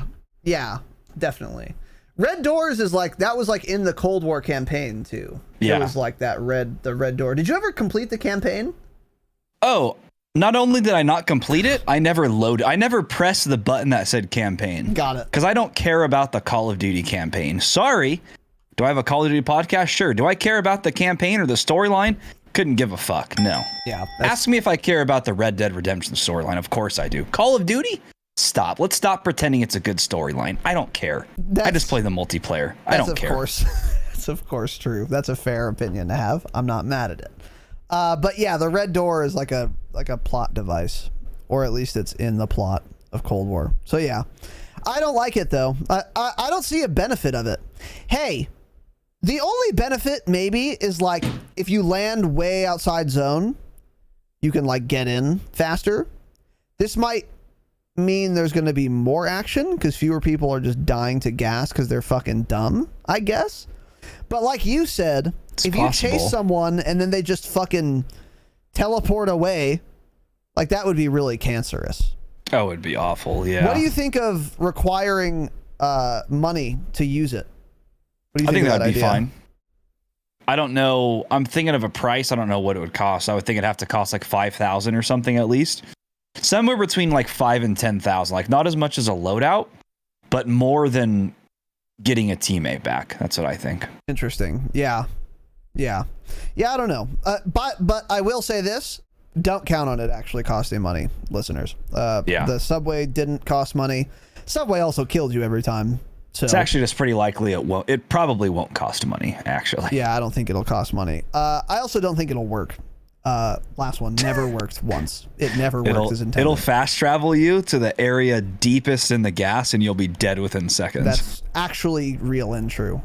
definitely. Red Doors is like, that was like in the Cold War campaign too. Yeah. It was like the Red Door. Did you ever complete the campaign? Oh, not only did I not complete it, I never pressed the button that said campaign. Got it. Because I don't care about the Call of Duty campaign. Sorry. Do I have a Call of Duty podcast? Sure. Do I care about the campaign or the storyline? Couldn't give a fuck. No. Yeah. Ask me if I care about the Red Dead Redemption storyline. Of course I do. Call of Duty? Stop. Let's stop pretending it's a good storyline. I don't care. I just play the multiplayer. I don't care. That's of course true. That's a fair opinion to have. I'm not mad at it. But yeah, the Red Door is like a plot device, or at least it's in the plot of Cold War. So yeah, I don't like it though. I don't see a benefit of it. Hey, the only benefit maybe is like if you land way outside zone, you can like get in faster. This might mean there's going to be more action because fewer people are just dying to gas because they're fucking dumb, I guess. But like you said, if you chase someone and then they just fucking teleport away, like that would be really cancerous. Oh, it'd be awful. Yeah. What do you think of requiring money to use it? What do you I think of that'd be idea? fine. I don't know. I'm thinking of a price. I don't know what it would cost. I would think it'd have to cost like 5,000 or something at least. Somewhere between like 5 and 10,000. Like not as much as a loadout, but more than getting a teammate back. That's what I think. Interesting. Yeah. I don't know. But I will say this: don't count on it actually costing money, listeners. The subway didn't cost money. Subway also killed you every time. So it's actually just pretty likely it won't. It probably won't cost money. Actually. Yeah, I don't think it'll cost money. I also don't think it'll work. Last one never worked once. It never worked as intended. It'll fast travel you to the area deepest in the gas, and you'll be dead within seconds. That's actually real and true.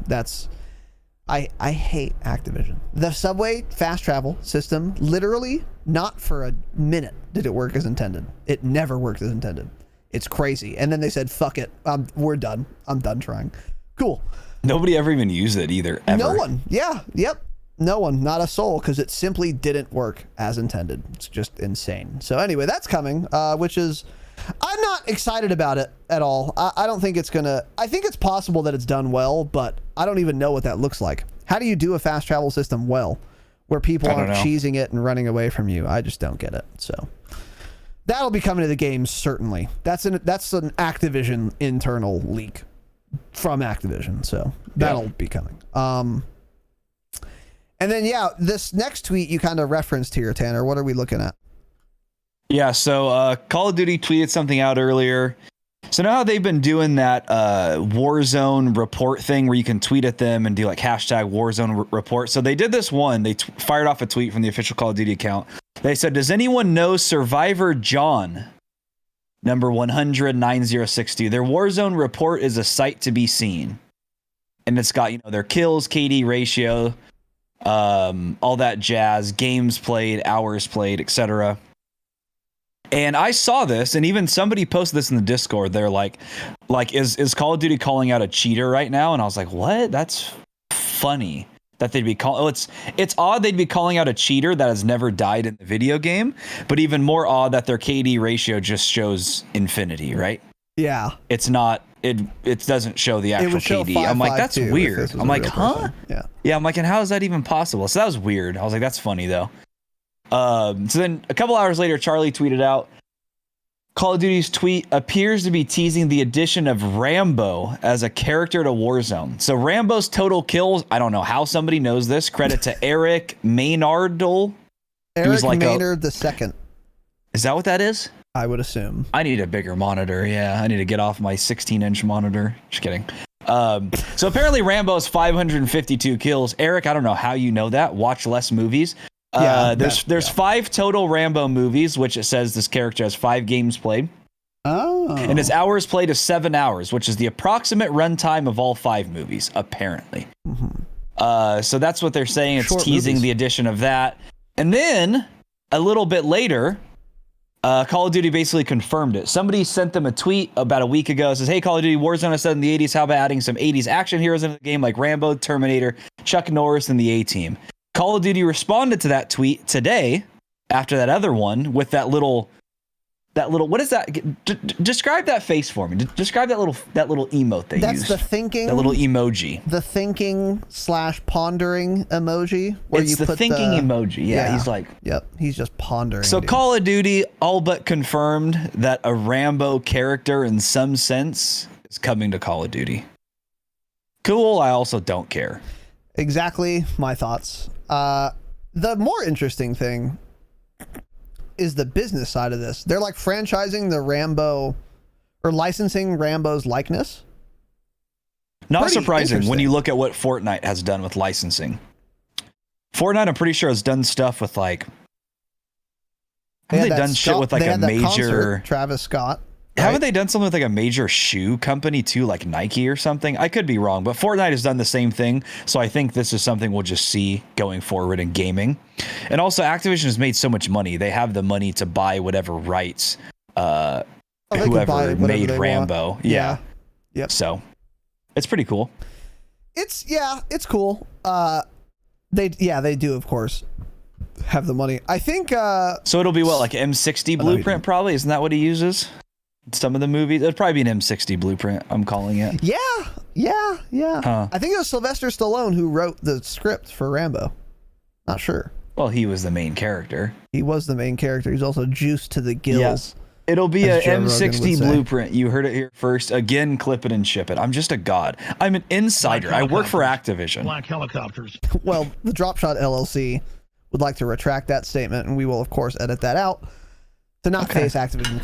I hate Activision. The subway fast travel system, literally, not for a minute did it work as intended. It never worked as intended. It's crazy. And then they said, "Fuck it, we're done. I'm done trying." Cool. Nobody ever even used it either. Ever. No one. Yeah. Yep. No one, not a soul, because it simply didn't work as intended. It's just insane. So anyway, that's coming, which is, I'm not excited about it at all. I don't think it's gonna, I think it's possible that it's done well, but I don't even know what that looks like. How do you do a fast travel system well, where people aren't cheesing it and running away from you? I just don't get it. So that'll be coming to the game, certainly. That's an Activision internal leak from Activision, so that'll be coming. And then, yeah, this next tweet you kind of referenced here, Tanner. What are we looking at? Yeah, so Call of Duty tweeted something out earlier. So now they've been doing that Warzone report thing where you can tweet at them and do like hashtag Warzone report. So they did this one. They fired off a tweet from the official Call of Duty account. They said, "Does anyone know Survivor John? Number 1009062. Their Warzone report is a sight to be seen." And it's got, their kills, KD ratio, all that jazz, games played, hours played, etc. And I saw this, and even somebody posted this in the Discord. They're like, is Call of Duty calling out a cheater right now? And I was like, what? That's funny that they'd be calling. It's odd they'd be calling out a cheater that has never died in the video game, but even more odd that their KD ratio just shows infinity, right? Yeah. It's not. It doesn't show the actual KD. I'm like, that's weird. I'm like, huh? Yeah. I'm like, and how is that even possible? So that was weird. I was like, that's funny though. So then a couple hours later, Charlie tweeted out, Call of Duty's tweet appears to be teasing the addition of Rambo as a character to Warzone. So Rambo's total kills, I don't know how somebody knows this. Credit to Eric Maynardle. Eric Maynard the second. Is that what that is? I would assume. I need a bigger monitor. Yeah, I need to get off my 16-inch monitor. Just kidding. So apparently Rambo's 552 kills. Eric, I don't know how you know that. Watch less movies. There's 5 total Rambo movies, which it says this character has 5 games played. Oh. And his hours played is 7 hours, which is the approximate runtime of all 5 movies, apparently. Mm-hmm. So that's what they're saying. It's teasing the addition of that. And then a little bit later, Call of Duty basically confirmed it. Somebody sent them a tweet about a week ago. It says, hey, Call of Duty Warzone is set in the 80s. How about adding some 80s action heroes into the game like Rambo, Terminator, Chuck Norris, and the A-Team? Call of Duty responded to that tweet today after that other one with that little, what is that? Describe that face for me. Describe that little emote they used. That's the thinking. That little emoji. The thinking / pondering emoji. Where It's you the put thinking emoji. Yeah, he's like. Yep, he's just pondering. So dude. Call of Duty all but confirmed that a Rambo character in some sense is coming to Call of Duty. Cool. I also don't care. Exactly my thoughts. The more interesting thing is the business side of this. They're like franchising the Rambo or licensing Rambo's likeness. Not Pretty surprising when you look at what Fortnite has done with licensing. Fortnite, I'm pretty sure, has done stuff with like. Haven't they done shit with like a major Travis Scott? Haven't they done something with like a major shoe company too, like Nike or something? I could be wrong, but Fortnite has done the same thing. So I think this is something we'll just see going forward in gaming. And also Activision has made so much money. They have the money to buy whatever rights whoever made Rambo. Want. Yeah. Yep. So it's pretty cool. It's cool. They do, of course, have the money. I think so it'll be what, like M60 blueprint probably? Isn't that what he uses? Some of the movies, it'd probably be an M60 blueprint. I'm calling it. Yeah. Huh. I think it was Sylvester Stallone who wrote the script for Rambo. Not sure. Well, he was the main character. He was the main character. He's also juiced to the gills. Yes. It'll be a M60 blueprint. You heard it here first. Again, clip it and ship it. I'm just a god. I'm an insider. I work for Activision. Black helicopters. Well, the Dropshot LLC would like to retract that statement, and we will, of course, edit that out to not face Activision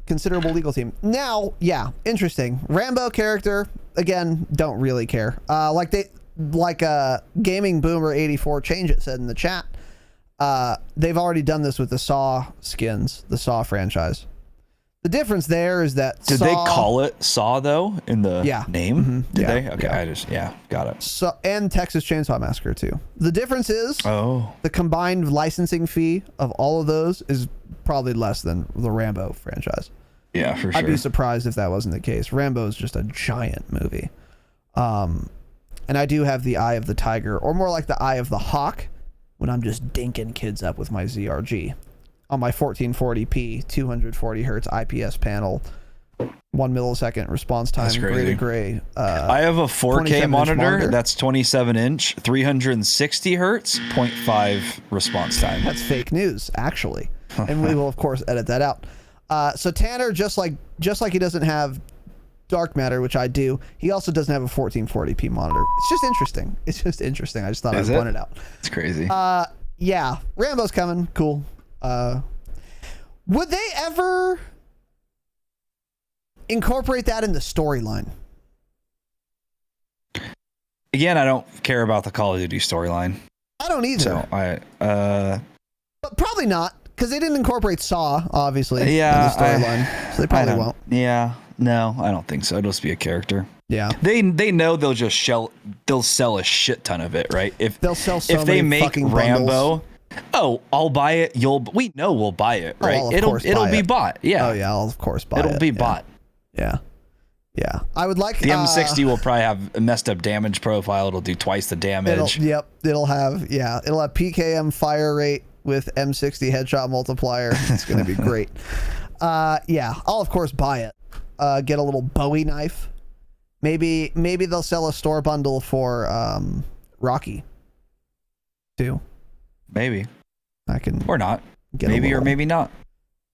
considerable legal team. Now, interesting. Rambo character, again, don't really care. Gaming Boomer 84 Change It said in the chat, they've already done this with the Saw skins, the Saw franchise. The difference there is that Did they call it Saw though in the name? Mm-hmm. Did they? Okay, got it. So, and Texas Chainsaw Massacre too. The difference is the combined licensing fee of all of those is probably less than the Rambo franchise. Yeah, for sure. I'd be surprised if that wasn't the case. Rambo is just a giant movie. And I do have the Eye of the Tiger, or more like the Eye of the Hawk, when I'm just dinking kids up with my ZRG on my 1440p, 240 hertz IPS panel, 1 millisecond response time, gray to gray. I have a 4K monitor that's 27 inch, 360 hertz, 0.5 response time. That's fake news, actually. And we will, of course, edit that out. So Tanner, just like he doesn't have dark matter, which I do, he also doesn't have a 1440p monitor. It's just interesting. I just thought I'd point it out. It's crazy. Yeah, Rambo's coming. Cool. Would they ever incorporate that in the storyline? Again, I don't care about the Call of Duty storyline. I don't either. So but probably not, because they didn't incorporate Saw, obviously, in the storyline. So they probably won't. Yeah. No, I don't think so. It'll just be a character. Yeah. They know they'll sell a shit ton of it, right? If they make Rambo, I'll buy it. We know we'll buy it, right? It'll be bought. Yeah. Oh yeah, I'll of course buy it. It'll be bought. Yeah. Yeah. I would like the M60 will probably have a messed up damage profile. It'll do twice the damage. It'll have PKM fire rate with M60 headshot multiplier. It's going to be great. I'll of course buy it. Get a little Bowie knife. Maybe they'll sell a store bundle for Rocky too. Maybe I can, or not. Or maybe not.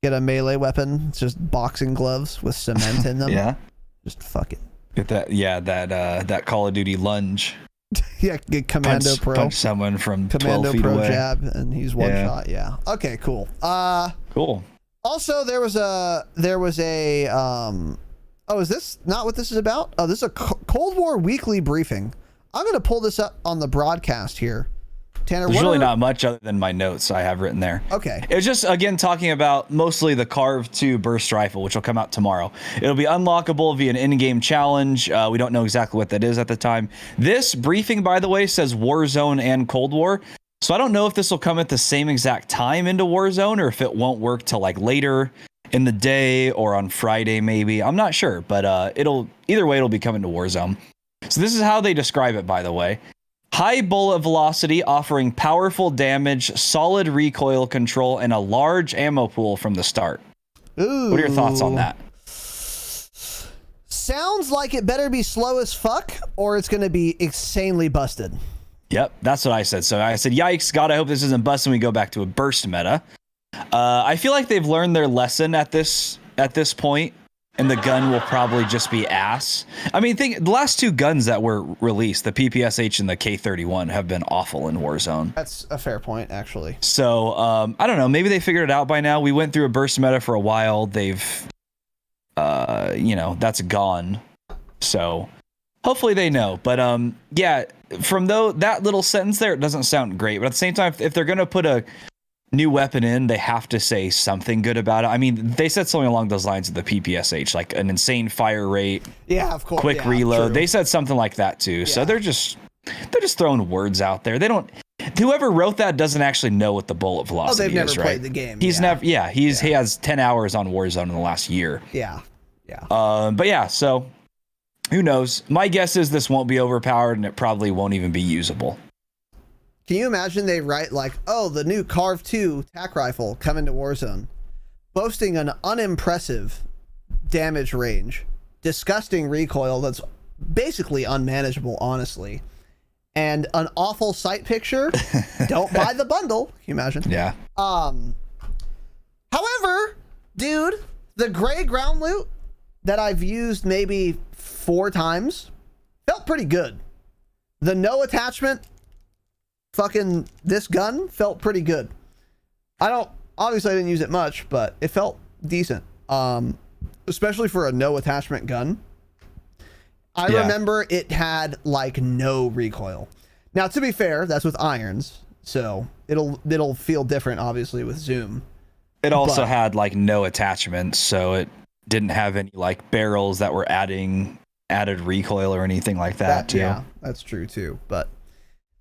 Get a melee weapon. It's just boxing gloves with cement in them. Yeah. Just fucking get that. Yeah, that Call of Duty lunge. Yeah, get Commando Pro. Punch someone from Commando 12 feet Pro away. jab, and he's one shot. Yeah. Okay. Cool. Cool. Also, there was a is this not what this is about? Oh, this is a Cold War weekly briefing. I'm going to pull this up on the broadcast here Tanner, there's really not much other than my notes I have written there. Okay. It was just, again, talking about mostly the CARV.2 burst rifle, which will come out tomorrow. It'll be unlockable via an in-game challenge. We don't know exactly what that is at the time. This briefing, by the way, says Warzone and Cold War. So I don't know if this will come at the same exact time into Warzone or if it won't work till like later in the day or on Friday maybe. I'm not sure, but either way it'll be coming to Warzone. So this is how they describe it, by the way. High bullet velocity, offering powerful damage, solid recoil control, and a large ammo pool from the start. Ooh. What are your thoughts on that? Sounds like it better be slow as fuck or it's going to be insanely busted. Yep, that's what I said. So I said, yikes, God, I hope this isn't busted and we go back to a burst meta. I feel like they've learned their lesson at this point, and the gun will probably just be ass. I mean, the last two guns that were released, the PPSH and the K31, have been awful in Warzone. That's a fair point, actually. So, I don't know. Maybe they figured it out by now. We went through a burst meta for a while. They've, that's gone. So hopefully they know. But, yeah, from that little sentence there, it doesn't sound great. But at the same time, if they're going to put a new weapon in, they have to say something good about it. I mean, they said something along those lines of the PPSH, like an insane fire rate. Yeah, of course. Quick reload. True. They said something like that too. Yeah. So they're just throwing words out there. They don't. Whoever wrote that doesn't actually know what the bullet velocity is. They've never right? played the game. He has 10 hours on Warzone in the last year. Yeah. But yeah, so who knows? My guess is this won't be overpowered and it probably won't even be usable. Can you imagine they write like, oh, the new CARV.2 tac rifle coming to Warzone, boasting an unimpressive damage range, disgusting recoil that's basically unmanageable, honestly, and an awful sight picture. Don't buy the bundle. Can you imagine? Yeah. However, dude, the gray ground loot that I've used maybe 4 times felt pretty good. The no attachment fucking this gun felt pretty good. Obviously I didn't use it much, but it felt decent. Especially for a no attachment gun. I remember it had like no recoil. Now, to be fair, that's with irons, so it'll feel different obviously with zoom. It also had like no attachments, so it didn't have any like barrels that were added recoil or anything like that too. Yeah, that's true too, but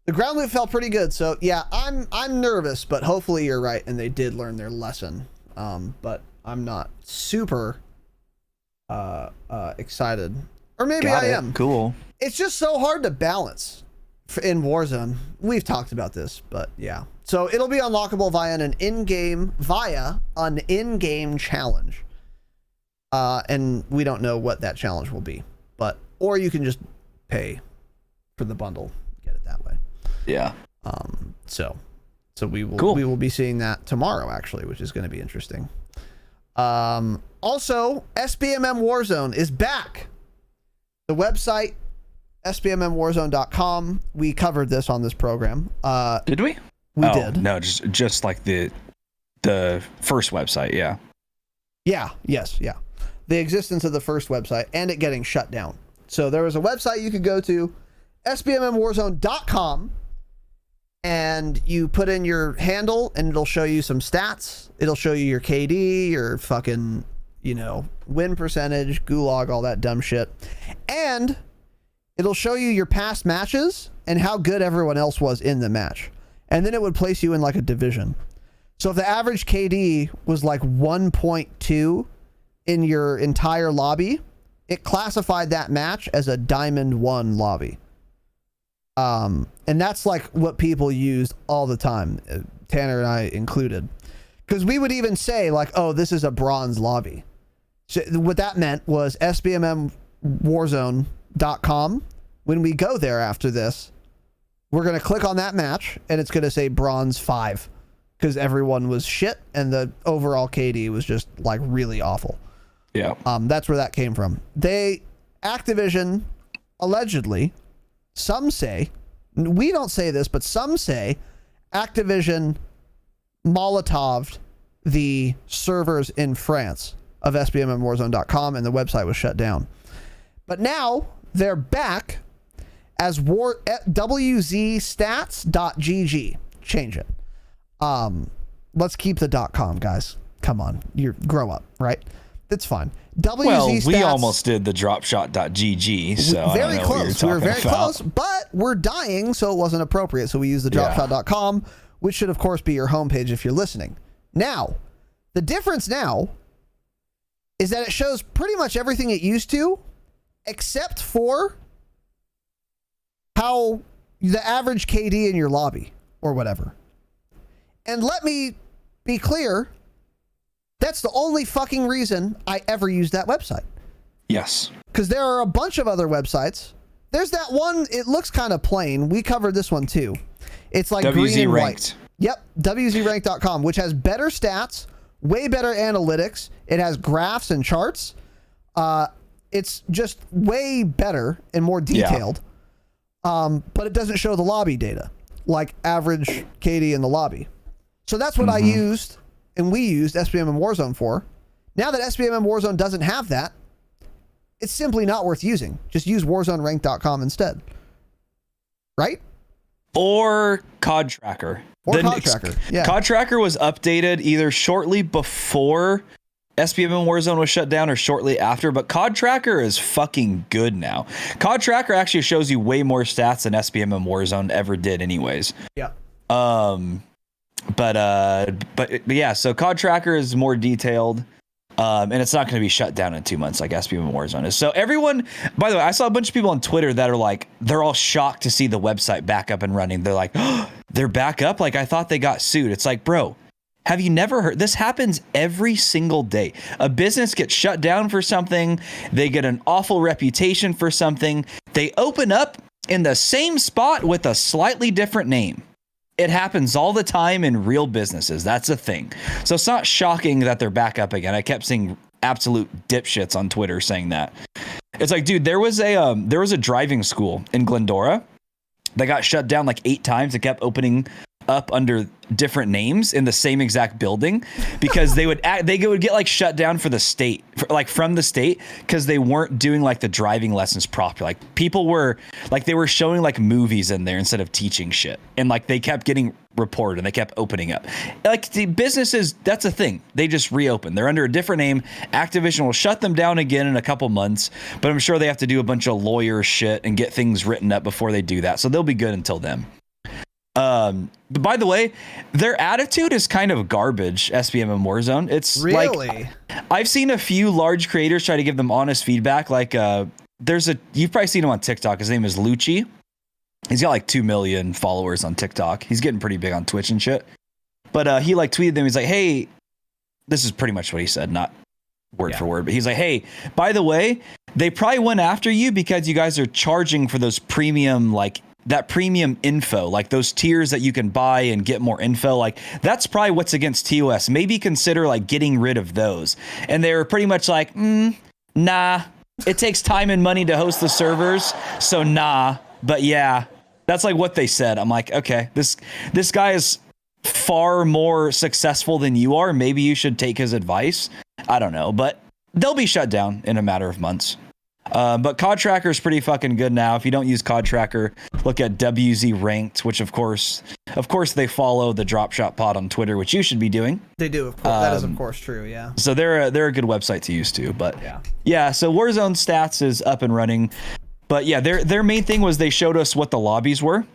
the ground loot felt pretty good, so yeah, I'm nervous, but hopefully you're right, and they did learn their lesson. But I'm not super excited, or maybe I am. Cool. It's just so hard to balance in Warzone. We've talked about this, but yeah. So it'll be unlockable via an in-game challenge, and we don't know what that challenge will be, or you can just pay for the bundle, get it that way. Yeah. So we will cool. We will be seeing that tomorrow, actually, which is going to be interesting. Also, SBMMWarzone is back. The website, SBMMWarzone.com. We covered this on this program. Did we? We did. No, just like the first website. Yeah. Yeah. Yes. Yeah. The existence of the first website and it getting shut down. So there was a website you could go to, SBMMWarzone.com. And you put in your handle and it'll show you some stats. It'll show you your KD, your fucking, win percentage, gulag, all that dumb shit. And it'll show you your past matches and how good everyone else was in the match. And then it would place you in like a division. So if the average KD was like 1.2 in your entire lobby, it classified that match as a Diamond 1 lobby. And that's like what people used all the time, Tanner and I included, because we would even say like, oh, this is a bronze lobby. So what that meant was SBMMWarzone.com. When we go there after this, we're going to click on that match and it's going to say bronze 5 because everyone was shit and the overall KD was just like really awful. Yeah. That's where that came from. Activision allegedly, some say, we don't say this, but some say Activision Molotov'd the servers in France of SBMMWarzone.com and the website was shut down. But now they're back as WZStats.gg. change it. Let's keep the .com, guys. Come on, grow up, right? It's fine. WZ we stats, almost did the Dropshot.gg, so very close. We were very close, but we're dying, so it wasn't appropriate. So we used the Dropshot.com, which should of course be your homepage if you're listening. Now, the difference now is that it shows pretty much everything it used to, except for how the average KD in your lobby or whatever. And let me be clear, that's the only fucking reason I ever used that website. Yes. Because there are a bunch of other websites. There's that one, it looks kind of plain. We covered this one too. It's like green and white. Yep, WZRank.com, which has better stats, way better analytics. It has graphs and charts. It's just way better and more detailed. Yeah. But it doesn't show the lobby data, like average KD in the lobby. So that's what I used, and we used SBMMWarzone for. Now that SBMMWarzone doesn't have that, it's simply not worth using. Just use warzonerank.com instead. Right? Or COD Tracker. COD Tracker. Yeah. COD Tracker was updated either shortly before SBMMWarzone was shut down or shortly after, but COD Tracker is fucking good now. COD Tracker actually shows you way more stats than SBMMWarzone ever did anyways. Yeah. But yeah, so COD Tracker is more detailed. And it's not going to be shut down in 2 months like SBMMWarzone is. So everyone, by the way, I saw a bunch of people on Twitter that are like, they're all shocked to see the website back up and running. They're like, oh, they're back up? Like, I thought they got sued. It's like, bro, have you never heard? This happens every single day. A business gets shut down for something. They get an awful reputation for something. They open up in the same spot with a slightly different name. It happens all the time in real businesses. That's a thing. So it's not shocking that they're back up again. I kept seeing absolute dipshits on Twitter saying that. It's like, dude, there was a driving school in Glendora that got shut down like 8 times. It kept opening up under different names in the same exact building because they would get like shut down for the state, from the state, because they weren't doing like the driving lessons properly. Like people were like, they were showing like movies in there instead of teaching shit, and like they kept getting reported and they kept opening up. Like the businesses, that's a thing. They just reopen. They're under a different name. Activision will shut them down again in a couple months, but I'm sure they have to do a bunch of lawyer shit and get things written up before they do that. So they'll be good until then. But by the way, their attitude is kind of garbage. SBMMWarzone. It's really, like, I've seen a few large creators try to give them honest feedback. Like, you've probably seen him on TikTok. His name is Lucci. He's got like 2 million followers on TikTok. He's getting pretty big on Twitch and shit. But he like tweeted them. He's like, hey, this is pretty much what he said, not word for word, but he's like, hey, by the way, they probably went after you because you guys are charging for those premium, like that premium info, like those tiers that you can buy and get more info. Like that's probably what's against TOS. Maybe consider like getting rid of those. And they were pretty much like, nah, it takes time and money to host the servers. So nah, but yeah, that's like what they said. I'm like, okay, this guy is far more successful than you are. Maybe you should take his advice. I don't know, but they'll be shut down in a matter of months. But COD Tracker is pretty fucking good now. If you don't use COD Tracker, look at WZ Ranked, which of course they follow the Dropshot pod on Twitter, which you should be doing. They do, of course. That is of course true, yeah. So they're a good website to use too. But yeah. So Warzone stats is up and running. But yeah, their main thing was they showed us what the lobbies were,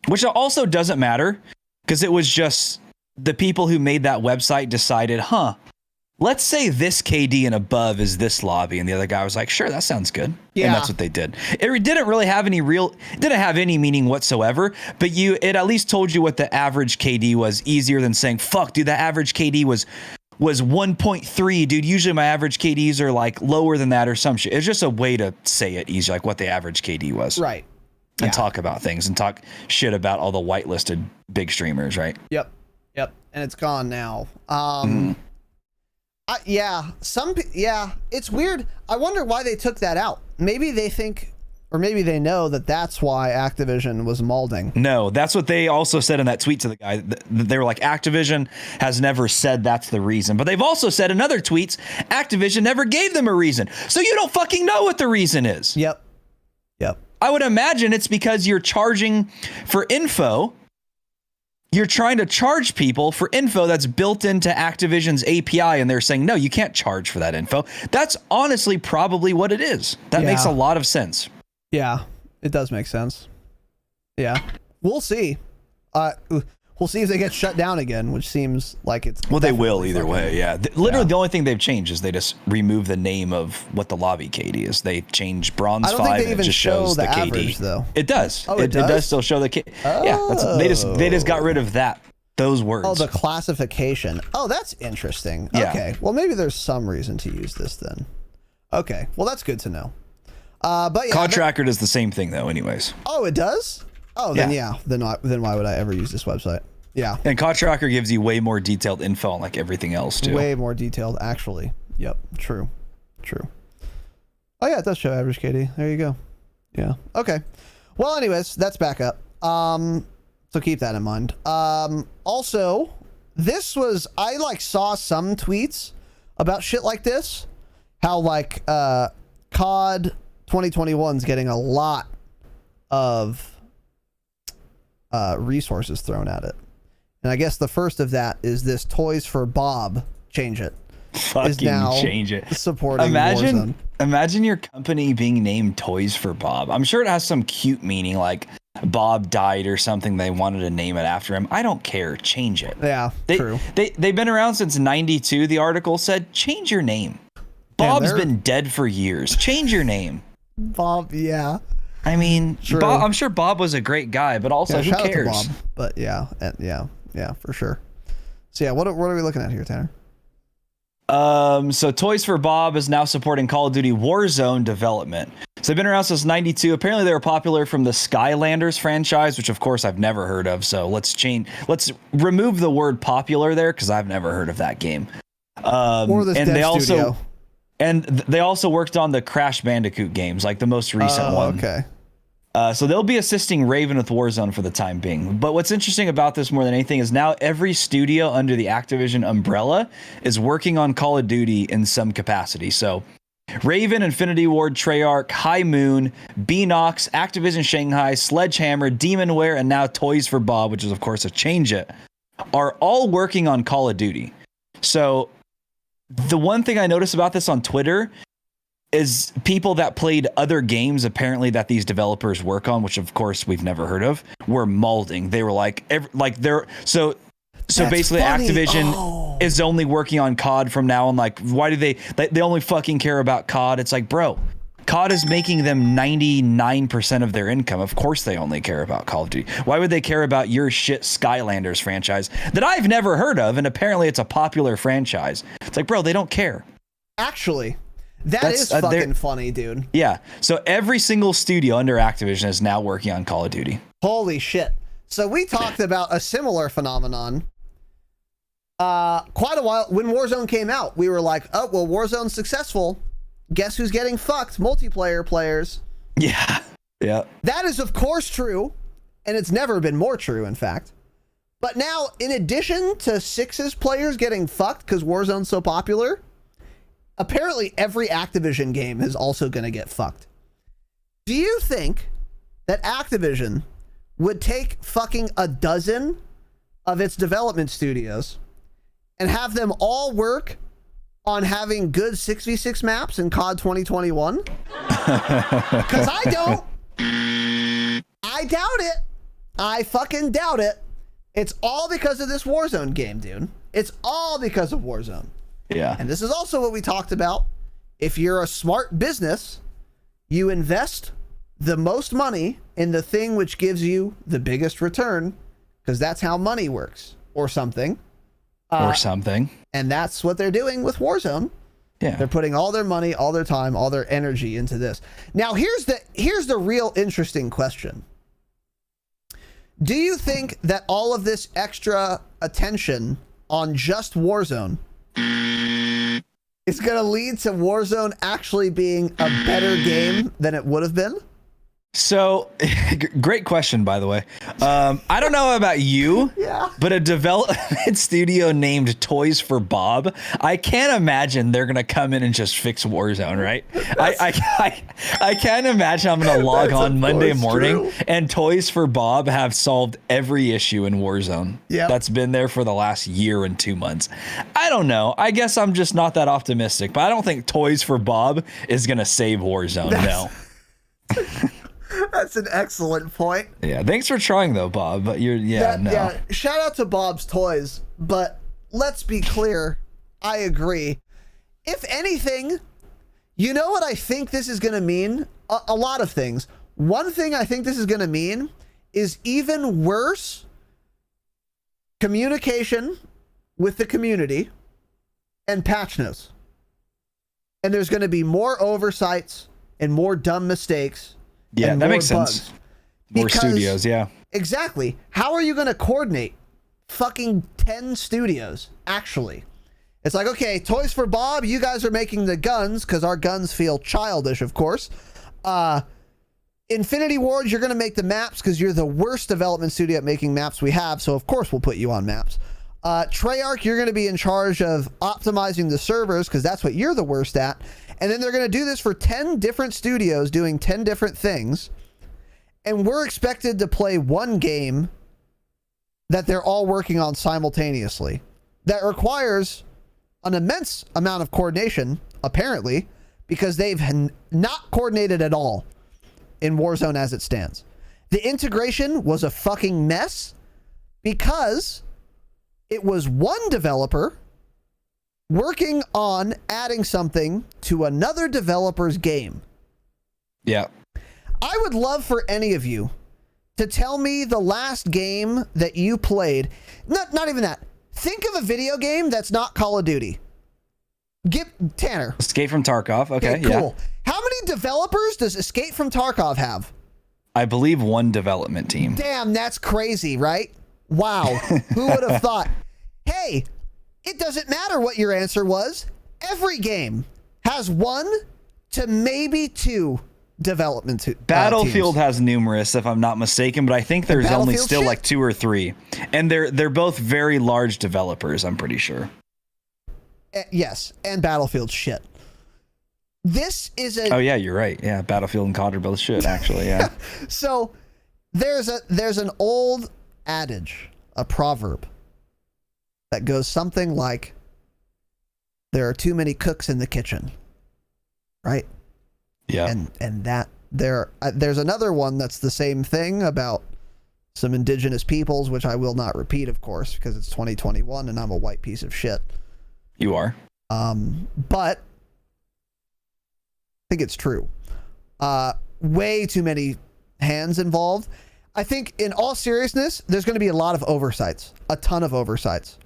which also doesn't matter because it was just the people who made that website decided, let's say this KD and above is this lobby. And the other guy was like, sure, that sounds good. Yeah. And that's what they did. It didn't really have didn't have any meaning whatsoever, but it at least told you what the average KD was, easier than saying, fuck, dude, the average KD was 1.3, dude. Usually my average KDs are like lower than that or some shit. It's just a way to say it easy, like what the average KD was. Right. And talk about things and talk shit about all the whitelisted big streamers, right? Yep. And it's gone now. It's weird. I wonder why they took that out. Maybe they think, or maybe they know that that's why Activision was molding. No, that's what they also said in that tweet to the guy. They were like, Activision has never said that's the reason. But they've also said in other tweets, Activision never gave them a reason. So you don't fucking know what the reason is. Yep. I would imagine it's because you're charging for info you're trying to charge people for info that's built into Activision's API, and they're saying, no, you can't charge for that info. That's honestly probably what it is. That makes a lot of sense. Yeah, it does make sense. Yeah, we'll see. We'll see if they get shut down again, which seems like it's... Well, they will either way, yeah. Literally, the only thing they've changed is they just remove the name of what the lobby KD is. They changed Bronze 5, and it just shows the average, KD. Though. It does. Oh, it does still show the KD. Oh. Yeah, they just got rid of those words. Oh, the classification. Oh, that's interesting. Yeah. Okay, well, maybe there's some reason to use this then. Okay, well, that's good to know. But yeah, COD Tracker does the same thing, though, anyways. Oh, it does? Oh, then then why would I ever use this website? Yeah. And COD Tracker gives you way more detailed info on like everything else too. Way more detailed, actually. Yep. True. Oh yeah, it does show average KD. There you go. Yeah. Okay. Well, anyways, that's back up. So keep that in mind. Also, this was I saw some tweets about shit like this. How COD 2021 is getting a lot of resources thrown at it. And I guess the first of that is this Toys for Bob change it. Fucking change it. Supporting Warzone. Imagine your company being named Toys for Bob. I'm sure it has some cute meaning like Bob died or something. They wanted to name it after him. I don't care. Change it. Yeah, true. They've been around since 92. The article said, change your name. Bob's been dead for years. Change your name. Bob, yeah. I mean, Bob, I'm sure Bob was a great guy, but also who cares? Out to Bob. But yeah, for sure. So yeah, what are we looking at here, Tanner? So Toys for Bob is now supporting Call of Duty Warzone development. So they've been around since 92. Apparently they were popular from the Skylanders franchise, which of course I've never heard of. So let's remove the word popular there because I've never heard of that game. Or this dev studio. And they also worked on the Crash Bandicoot games, like the most recent one. Okay. So they'll be assisting Raven with Warzone for the time being. But what's interesting about this more than anything is now every studio under the Activision umbrella is working on Call of Duty in some capacity. So Raven, Infinity Ward, Treyarch, High Moon, Beanox, Activision Shanghai, Sledgehammer, Demonware, and now Toys for Bob, which is of course a change it, are all working on Call of Duty. So the one thing I noticed about this on Twitter is people that played other games, apparently that these developers work on, which of course we've never heard of, were malding. They were so basically funny. Activision is only working on COD from now on. Like, why do they only fucking care about COD? It's like, bro, COD is making them 99% of their income. Of course they only care about Call of Duty. Why would they care about your shit Skylanders franchise that I've never heard of, and apparently it's a popular franchise? It's like, bro, they don't care. Actually, that's fucking funny, dude. Yeah. So every single studio under Activision is now working on Call of Duty. Holy shit. So we talked about a similar phenomenon quite a while when Warzone came out. We were like, oh, well, Warzone's successful. Guess who's getting fucked? Multiplayer players. Yeah. Yeah. That is, of course, true. And it's never been more true, in fact. But now, in addition to Six's players getting fucked because Warzone's so popular, apparently every Activision game is also going to get fucked. Do you think that Activision would take fucking a dozen of its development studios and have them all work on having good 6v6 maps in COD 2021? Because I don't. I doubt it. I fucking doubt it. It's all because of this Warzone game, dude. It's all because of Warzone. Yeah. And this is also what we talked about. If you're a smart business, you invest the most money in the thing which gives you the biggest return, because that's how money works, or something. And that's what they're doing with Warzone. Yeah. They're putting all their money, all their time, all their energy into this. Now, here's the real interesting question. Do you think that all of this extra attention on just Warzone is going to lead to Warzone actually being a better game than it would have been? So, great question, by the way. I don't know about you, but a development studio named Toys for Bob, I can't imagine they're gonna come in and just fix Warzone, right? I can't imagine I'm gonna log on Monday morning and Toys for Bob have solved every issue in Warzone that's been there for the last year and 2 months. I don't know. I guess I'm just not that optimistic, but I don't think Toys for Bob is gonna save Warzone. No. That's an excellent point. Yeah, thanks for trying though, Bob. But yeah. Shout out to Bob's Toys, but let's be clear. I agree. If anything, you know what I think this is going to mean? A lot of things. One thing I think this is going to mean is even worse communication with the community and patch notes. And there's going to be more oversights and more dumb mistakes. Yeah, that makes sense. More studios, yeah. Exactly. How are you going to coordinate fucking 10 studios, actually? It's like, okay, Toys for Bob, you guys are making the guns, because our guns feel childish, of course. Infinity Ward, you're going to make the maps, because you're the worst development studio at making maps we have, so of course we'll put you on maps. Treyarch, you're going to be in charge of optimizing the servers, because that's what you're the worst at. And then they're going to do this for 10 different studios doing 10 different things. And we're expected to play one game that they're all working on simultaneously. That requires an immense amount of coordination, apparently, because they've not coordinated at all in Warzone as it stands. The integration was a fucking mess because it was one developer working on adding something to another developer's game. Yeah. I would love for any of you to tell me the last game that you played. Not even that. Think of a video game that's not Call of Duty. Tanner. Escape from Tarkov. Okay, cool. Yeah. How many developers does Escape from Tarkov have? I believe one development team. Damn, that's crazy, right? Wow. Who would have thought? Hey, it doesn't matter what your answer was. Every game has 1 to maybe 2 development Battlefield teams. has numerous, if I'm not mistaken, but I think there's only still like 2 or 3. And they're both very large developers, I'm pretty sure. Yes, and Battlefield shit. This is a... Oh yeah, you're right. Yeah, Battlefield and COD are both shit, actually, yeah. So there's an old adage, a proverb, that goes something like, there are too many cooks in the kitchen, right? Yeah. And that there's another one that's the same thing about some indigenous peoples, which I will not repeat, of course, because it's 2021 and I'm a white piece of shit. You are. But I think it's true. Way too many hands involved. I think in all seriousness, there's going to be a lot of oversights, a ton of oversights.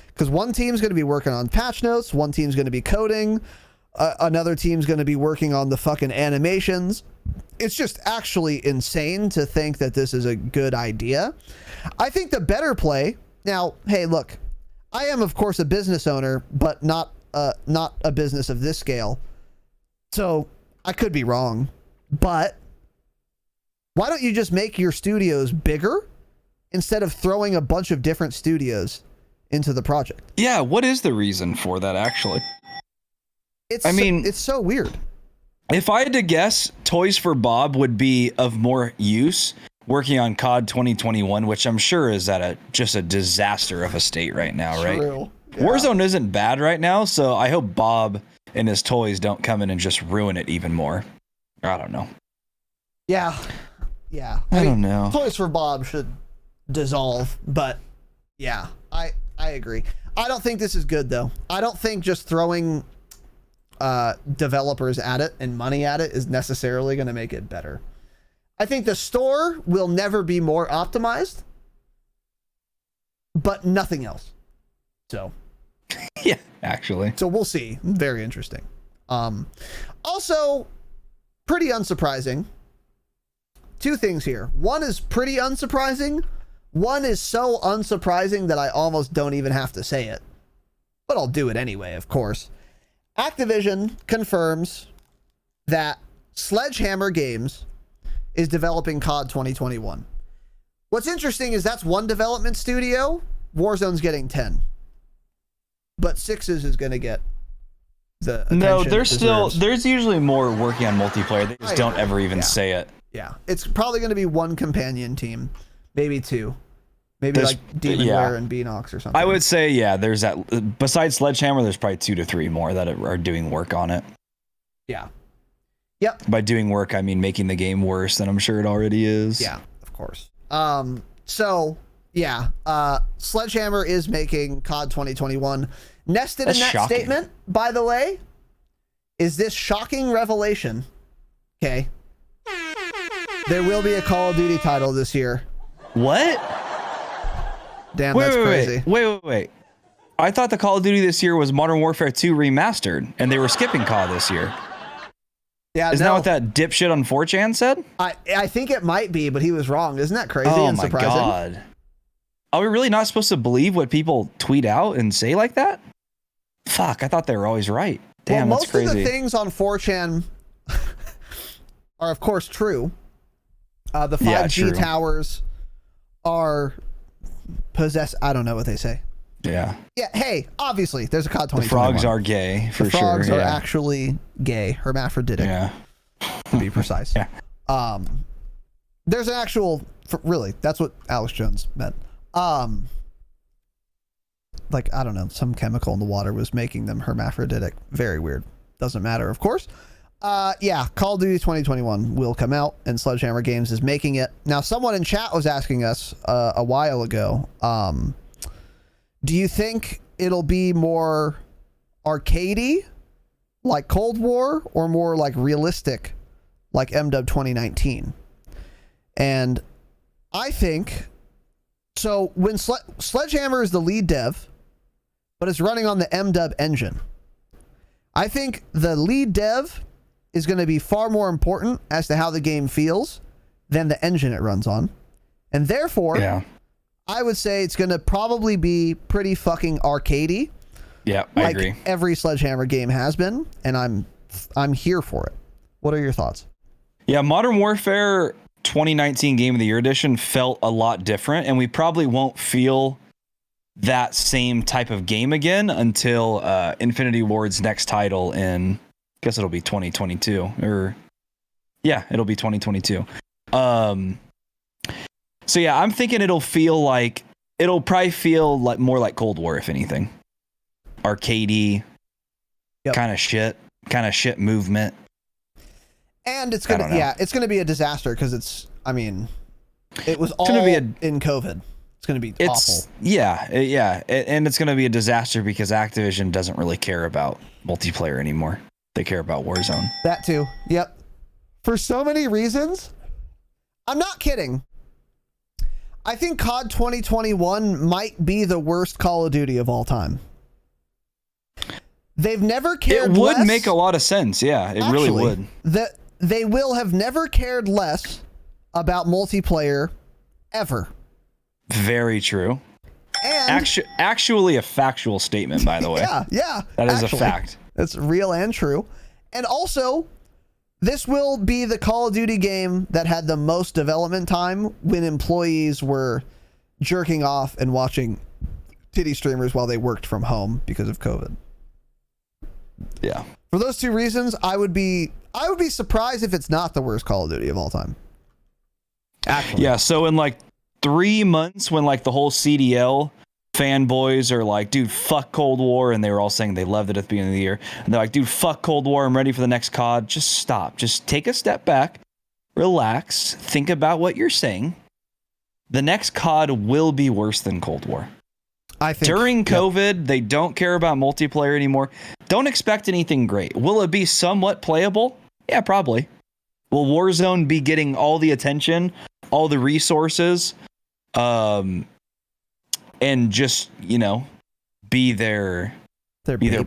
Because one team's going to be working on patch notes, one team's going to be coding, another team's going to be working on the fucking animations. It's just actually insane to think that this is a good idea. I think the better play, now, hey, look, I am, of course, a business owner, but not a business of this scale. So I could be wrong, but why don't you just make your studios bigger instead of throwing a bunch of different studios into the project? Yeah, what is the reason for that, actually? It's so weird. If I had to guess, Toys for Bob would be of more use working on COD 2021, which I'm sure is at just a disaster of a state right now, right? True. Yeah. Warzone isn't bad right now, so I hope Bob and his toys don't come in and just ruin it even more. I don't know. Yeah. I don't know. Toys for Bob should dissolve, but yeah, I agree. I don't think this is good, though. I don't think just throwing developers at it and money at it is necessarily going to make it better. I think the store will never be more optimized, but nothing else. So, yeah, actually. So we'll see. Very interesting. Also, pretty unsurprising. 2 things here. One is pretty unsurprising. One is so unsurprising that I almost don't even have to say it. But I'll do it anyway, of course. Activision confirms that Sledgehammer Games is developing COD 2021. What's interesting is that's one development studio. Warzone's getting 10. But Sixes is going to get the attention. No, there's usually more working on multiplayer. They just don't ever even say it. Yeah. It's probably going to be one companion team, maybe two. Maybe like Demonware and Beanox or something. I would say, there's that. Besides Sledgehammer, there's probably 2 to 3 more that are doing work on it. Yeah. Yep. By doing work, I mean making the game worse than I'm sure it already is. Yeah, of course. Sledgehammer is making COD 2021. Nested in that statement, by the way, is this shocking revelation. Okay. There will be a Call of Duty title this year. What? Damn, that's crazy. Wait. I thought the Call of Duty this year was Modern Warfare 2 remastered, and they were skipping COD this year. Yeah, Isn't that what that dipshit on 4chan said? I think it might be, but he was wrong. Isn't that crazy and surprising? Oh my God. Are we really not supposed to believe what people tweet out and say like that? Fuck, I thought they were always right. Damn, that's crazy. Most of the things on 4chan are, of course, true. The 5G towers are possessed. I don't know what they say. Yeah. Yeah. Hey, obviously, there's a COD 2021. The frogs are gay, for sure. The frogs are actually gay, hermaphroditic. Yeah. To be precise. Yeah. There's an actual, really, that's what Alex Jones meant. Like, I don't know, some chemical in the water was making them hermaphroditic. Very weird. Doesn't matter, of course. Call of Duty 2021 will come out, and Sledgehammer Games is making it. Now, someone in chat was asking us a while ago, do you think it'll be more arcadey, like Cold War, or more like realistic, like MW 2019? And I think, so when Sledgehammer is the lead dev, but it's running on the MW engine, I think the lead dev is going to be far more important as to how the game feels than the engine it runs on. And therefore, I would say it's going to probably be pretty fucking arcadey. Yeah, I agree. Every Sledgehammer game has been, and I'm here for it. What are your thoughts? Yeah, Modern Warfare 2019 Game of the Year edition felt a lot different, and we probably won't feel that same type of game again until Infinity Ward's next title in, I guess it'll be 2022, or it'll be 2022. So yeah, I'm thinking it'll probably feel like more like Cold War, if anything. Arcadey, kind of shit movement. And it's gonna be a disaster because it was all in COVID. It's gonna be awful. And it's gonna be a disaster because Activision doesn't really care about multiplayer anymore. They care about Warzone. That too. Yep. For so many reasons. I'm not kidding. I think COD 2021 might be the worst Call of Duty of all time. They've never cared less. It would make a lot of sense. Yeah, it really would. They will have never cared less about multiplayer ever. Very true. And actually a factual statement, by the way. Yeah. That is a fact. That's real and true. And also, this will be the Call of Duty game that had the most development time when employees were jerking off and watching titty streamers while they worked from home because of COVID. Yeah. For those two reasons, I would be surprised if it's not the worst Call of Duty of all time. Actually. Yeah, so in like 3 months when like the whole CDL fanboys are like, dude, fuck Cold War, and they were all saying they loved it at the beginning of the year, and they're like, dude, fuck Cold War, I'm ready for the next COD. Just stop. Just take a step back, relax, think about what you're saying. The next COD will be worse than Cold War. I think during COVID, they don't care about multiplayer anymore. Don't expect anything great. Will it be somewhat playable? Yeah, probably. Will Warzone be getting all the attention, all the resources, and just, be their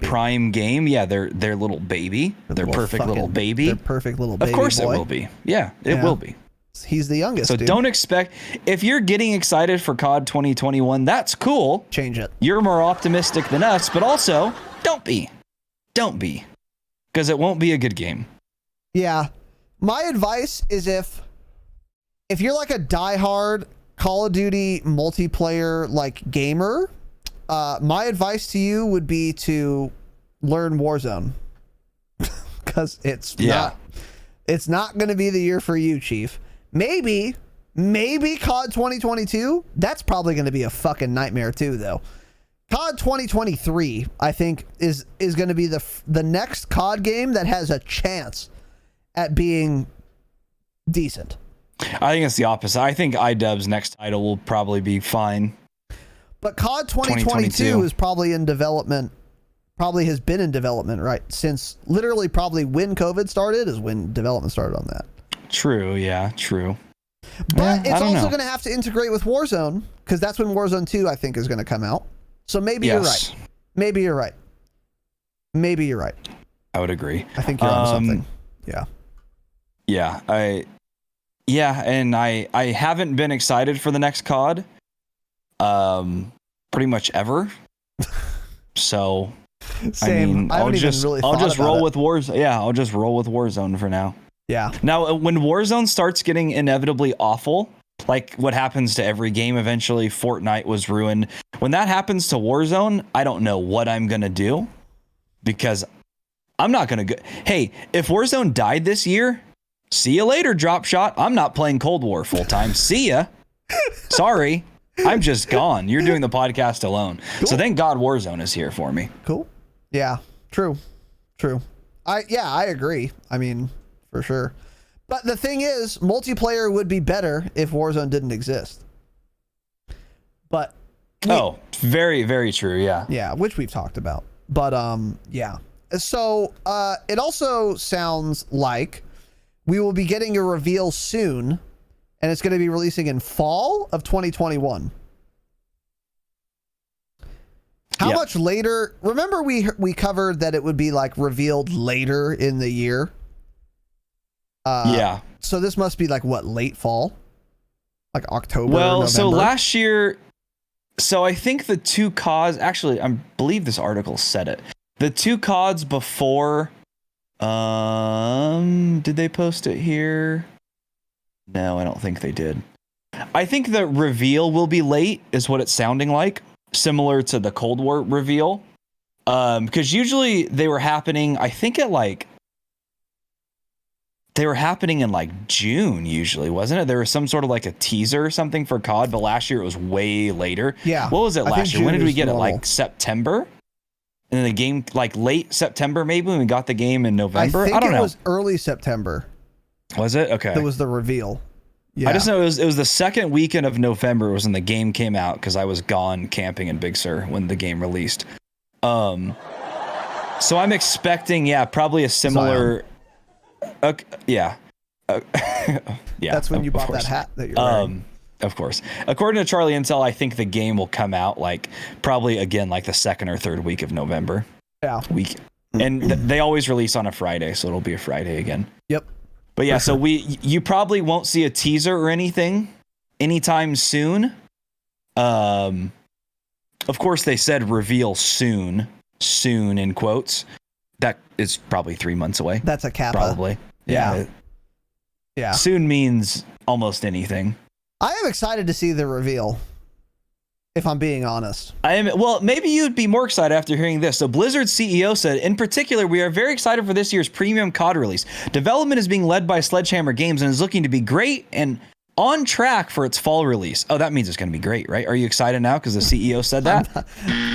prime game? Yeah, their little baby, their perfect little baby. Their perfect little baby. Of course boy. It will be. Yeah, it will be. He's the youngest. So don't expect, if you're getting excited for COD 2021, that's cool. Change it. You're more optimistic than us, but also don't be, because it won't be a good game. Yeah. My advice is if if you're like a diehard Call of Duty multiplayer like gamer, my advice to you would be to learn Warzone, because it's not going to be the year for you, Chief. Maybe COD 2022. That's probably going to be a fucking nightmare too, though. COD 2023, I think, is going to be the next COD game that has a chance at being decent. I think it's the opposite. I think iDubbbz's next title will probably be fine. But COD 2022 is probably in development, probably has been in development, right? Since literally probably when COVID started is when development started on that. True, yeah, true. But it's also going to have to integrate with Warzone, because that's when Warzone 2, I think, is going to come out. So maybe you're right. Maybe you're right. Maybe you're right. I would agree. I think you're on something. Yeah. Yeah, and I haven't been excited for the next COD pretty much ever. So same. I'll just roll with Warzone. Yeah, I'll just roll with Warzone for now. Yeah. Now when Warzone starts getting inevitably awful, like what happens to every game eventually, Fortnite was ruined. When that happens to Warzone, I don't know what I'm going to do, because I'm not going to go. Hey, if Warzone died this year, see you later, Dropshot. I'm not playing Cold War full time. See ya. Sorry. I'm just gone. You're doing the podcast alone. Cool. So thank God Warzone is here for me. Cool. Yeah. True. I agree. I mean, for sure. But the thing is, multiplayer would be better if Warzone didn't exist. But very, very true. Yeah. Yeah, which we've talked about. But yeah. So it also sounds like we will be getting a reveal soon, and it's going to be releasing in fall of 2021. How much later? Remember we covered that it would be like revealed later in the year. Yeah. So this must be like what, late fall? Like October, Well, November? so last year, so I think the two CODs, actually, I believe this article said it. The two CODs before, did they post it here? No, I don't think they did. I think the reveal will be late, is what it's sounding like, similar to the Cold War reveal. Because usually they were happening, I think they were happening in like June usually, wasn't it? There was some sort of like a teaser or something for COD, but last year it was way later. Yeah. What was it last year? June When did we get normal. it? Like September? And then the game, like late September, maybe when we got the game in November. I don't know. It was early September. Was it? Okay. It was the reveal. Yeah. I just know it was the second weekend of November was when the game came out, because I was gone camping in Big Sur when the game released. So I'm expecting, probably a similar. Yeah. That's when you bought that hat that you're wearing. Of course. According to Charlie Intel, I think the game will come out like probably again like the second or third week of November. Yeah. And they always release on a Friday, so it'll be a Friday again. Yep. But yeah, so you probably won't see a teaser or anything anytime soon. Of course they said reveal soon in quotes. That is probably 3 months away. That's a kappa. Probably. Yeah. Soon means almost anything. I am excited to see the reveal, if I'm being honest. Well, maybe you'd be more excited after hearing this. So Blizzard's CEO said, in particular, we are very excited for this year's premium COD release. Development is being led by Sledgehammer Games and is looking to be great and on track for its fall release. Oh, that means it's going to be great, right? Are you excited now because the CEO said that?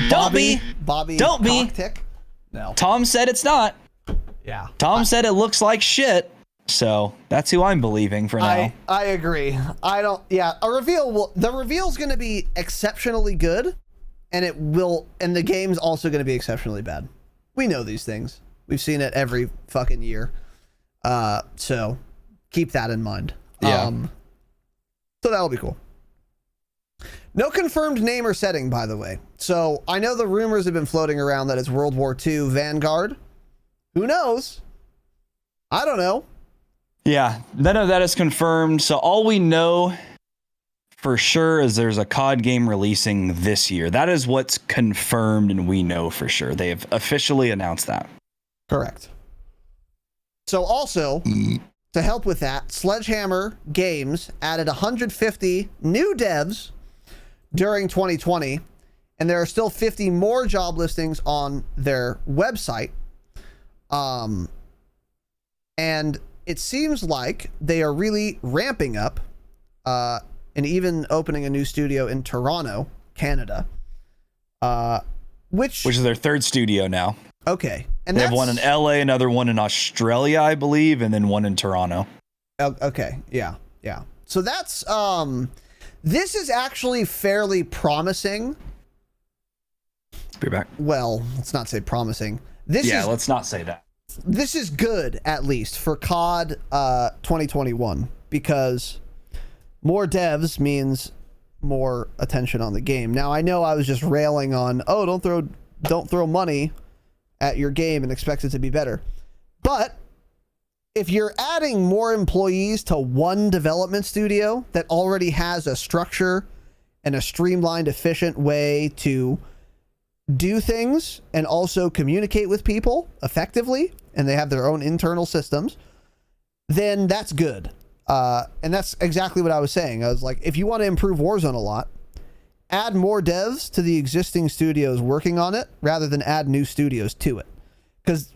Don't be. Kotick? No. Tom said it's not. Yeah. Tom said it looks like shit. So that's who I'm believing for now. I agree. The reveal's going to be exceptionally good, and the game's also going to be exceptionally bad. We know these things. We've seen it every fucking year. So keep that in mind. Yeah. So that'll be cool. No confirmed name or setting, by the way. So I know the rumors have been floating around that it's World War II Vanguard. Who knows? I don't know. Yeah, none of that is confirmed. So all we know for sure is there's a COD game releasing this year. That is what's confirmed, and we know for sure. They have officially announced that. Correct. So also, to help with that, Sledgehammer Games added 150 new devs during 2020, and there are still 50 more job listings on their website. And it seems like they are really ramping up, and even opening a new studio in Toronto, Canada, which is their third studio now. Okay. And they have one in LA, another one in Australia, I believe, and then one in Toronto. Okay. Yeah. Yeah. So that's, this is actually fairly promising. Be back. Well, let's not say promising. Let's not say that. This is good, at least, for COD 2021, because more devs means more attention on the game. Now, I know I was just railing on, don't throw money at your game and expect it to be better. But if you're adding more employees to one development studio that already has a structure and a streamlined, efficient way to do things and also communicate with people effectively, and they have their own internal systems, then that's good. And that's exactly what I was saying. I was like, if you want to improve Warzone a lot, add more devs to the existing studios working on it rather than add new studios to it. Because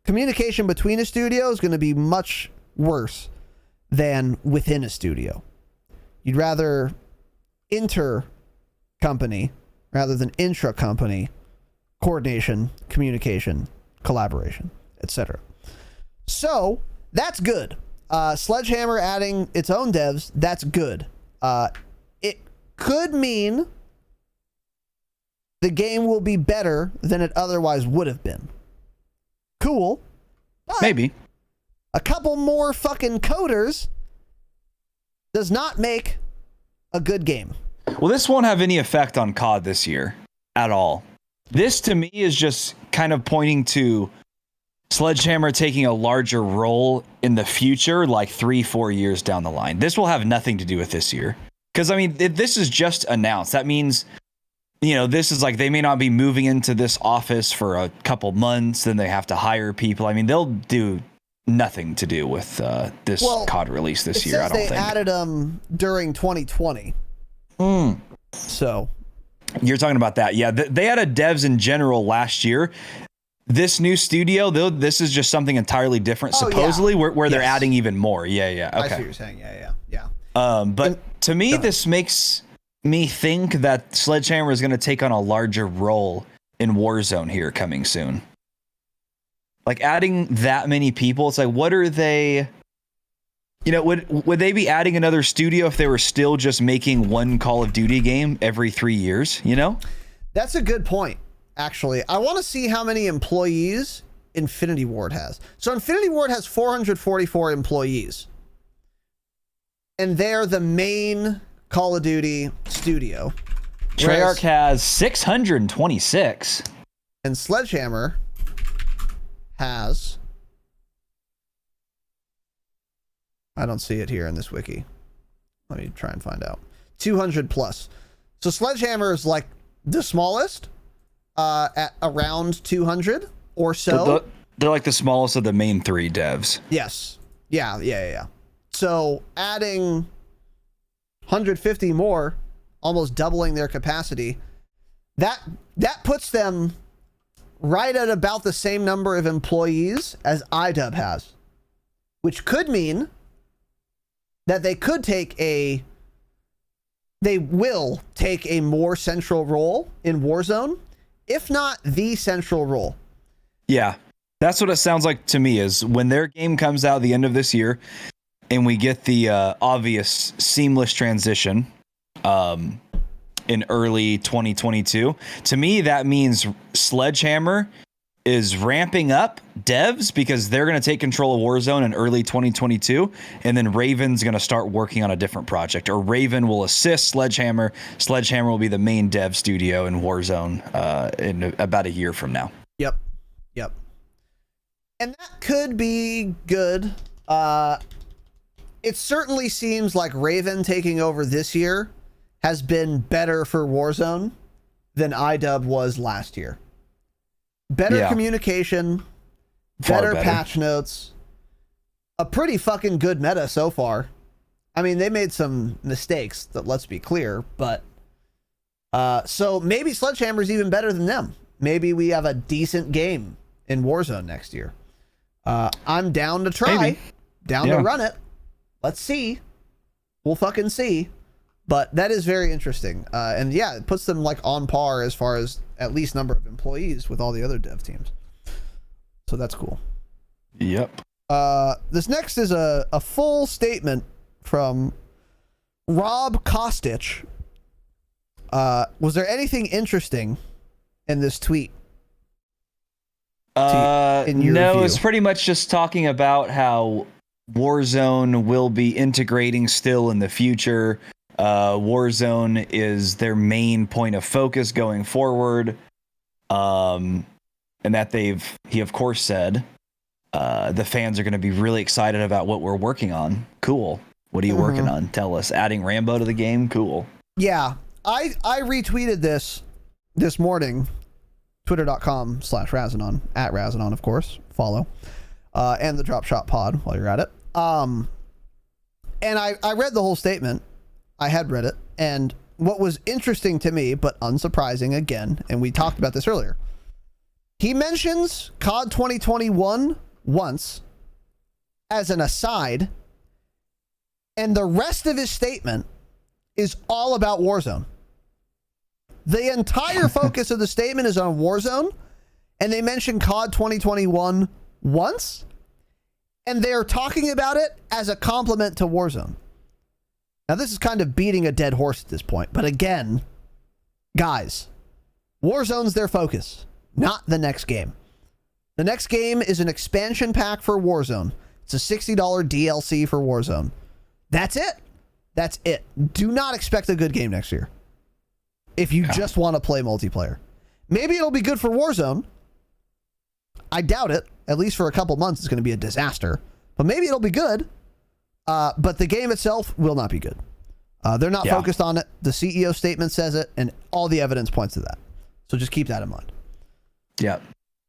communication between a studio is going to be much worse than within a studio. You'd rather inter-company rather than intra-company coordination, communication, collaboration, etc. So that's good. Sledgehammer adding its own devs, that's good. It could mean the game will be better than it otherwise would have been. Cool. Maybe. A couple more fucking coders does not make a good game. Well, this won't have any effect on COD this year at all. This, to me, is just kind of pointing to Sledgehammer taking a larger role in the future, like 3-4 years down the line. This will have nothing to do with this year. Because, I mean, this is just announced. That means, this is like they may not be moving into this office for a couple months, then they have to hire people. I mean, they'll do nothing to do with this COD release this year, I don't think. They added them during 2020. So you're talking about that. Yeah, they added devs in general last year. This new studio, this is just something entirely different, supposedly, where they're adding even more. Yeah. Okay. I see what you're saying. Yeah. But to me, this makes me think that Sledgehammer is going to take on a larger role in Warzone here coming soon. Like adding that many people, it's like, what are they? Would they be adding another studio if they were still just making one Call of Duty game every 3 years? That's a good point. Actually, I want to see how many employees Infinity Ward has. So Infinity Ward has 444 employees. And they're the main Call of Duty studio. Treyarch has 626. And Sledgehammer has... I don't see it here in this wiki. Let me try and find out. 200 plus. So Sledgehammer is like the smallest. At around 200 or so. They're like the smallest of the main three devs. Yes. Yeah. So adding 150 more, almost doubling their capacity, that puts them right at about the same number of employees as iDub has, which could mean that they will take a more central role in Warzone, if not the central role. Yeah, that's what it sounds like to me, is when their game comes out at the end of this year and we get the obvious seamless transition in early 2022, to me that means Sledgehammer is ramping up devs because they're going to take control of Warzone in early 2022, and then Raven's going to start working on a different project, or Raven will assist Sledgehammer. Sledgehammer will be the main dev studio in Warzone in about a year from now. Yep. And that could be good. It certainly seems like Raven taking over this year has been better for Warzone than iDub was last year. Better communication, better patch notes, a pretty fucking good meta so far. I mean, they made some mistakes, that let's be clear, but so maybe Sledgehammer's even better than them. Maybe we have a decent game in Warzone next year. I'm down to try, to run it. Let's see. We'll fucking see. But that is very interesting. And yeah, it puts them like on par as far as at least number of employees with all the other dev teams. So that's cool. Yep. This next is a full statement from Rob Kostich. Was there anything interesting in this tweet? No, view? it's pretty much just talking about how Warzone will be integrating still in the future. Warzone is their main point of focus going forward. And that he of course said, the fans are going to be really excited about what we're working on. Cool. What are you working on? Tell us. Adding Rambo to the game? Cool. Yeah. I retweeted this morning, twitter.com/Razanon, at Razanon, of course. Follow. And the Dropshot pod while you're at it. And I read the whole statement. I had read it. And what was interesting to me, but unsurprising again, and we talked about this earlier, he mentions COD 2021 once as an aside, and the rest of his statement is all about Warzone. The entire focus of the statement is on Warzone, and they mention COD 2021 once, and they're talking about it as a compliment to Warzone. Now, this is kind of beating a dead horse at this point, but again, guys, Warzone's their focus, not the next game. The next game is an expansion pack for Warzone. It's a $60 DLC for Warzone. That's it. That's it. Do not expect a good game next year if you just want to play multiplayer. Maybe it'll be good for Warzone. I doubt it. At least for a couple months, it's going to be a disaster. But maybe it'll be good. But the game itself will not be good. They're not focused on it. The CEO statement says it, and all the evidence points to that. So just keep that in mind. Yeah.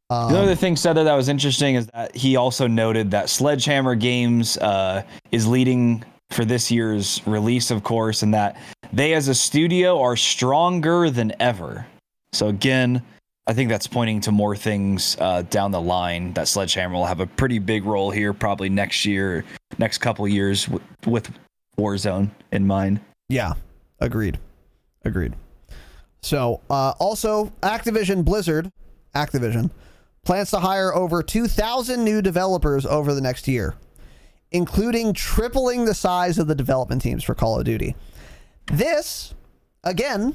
The other thing said that was interesting is that he also noted that Sledgehammer Games is leading for this year's release, of course, and that they as a studio are stronger than ever. So again, I think that's pointing to more things down the line, that Sledgehammer will have a pretty big role here probably next year, next couple years with Warzone in mind. Yeah, agreed. So also Activision Blizzard, plans to hire over 2,000 new developers over the next year, including tripling the size of the development teams for Call of Duty. This, again,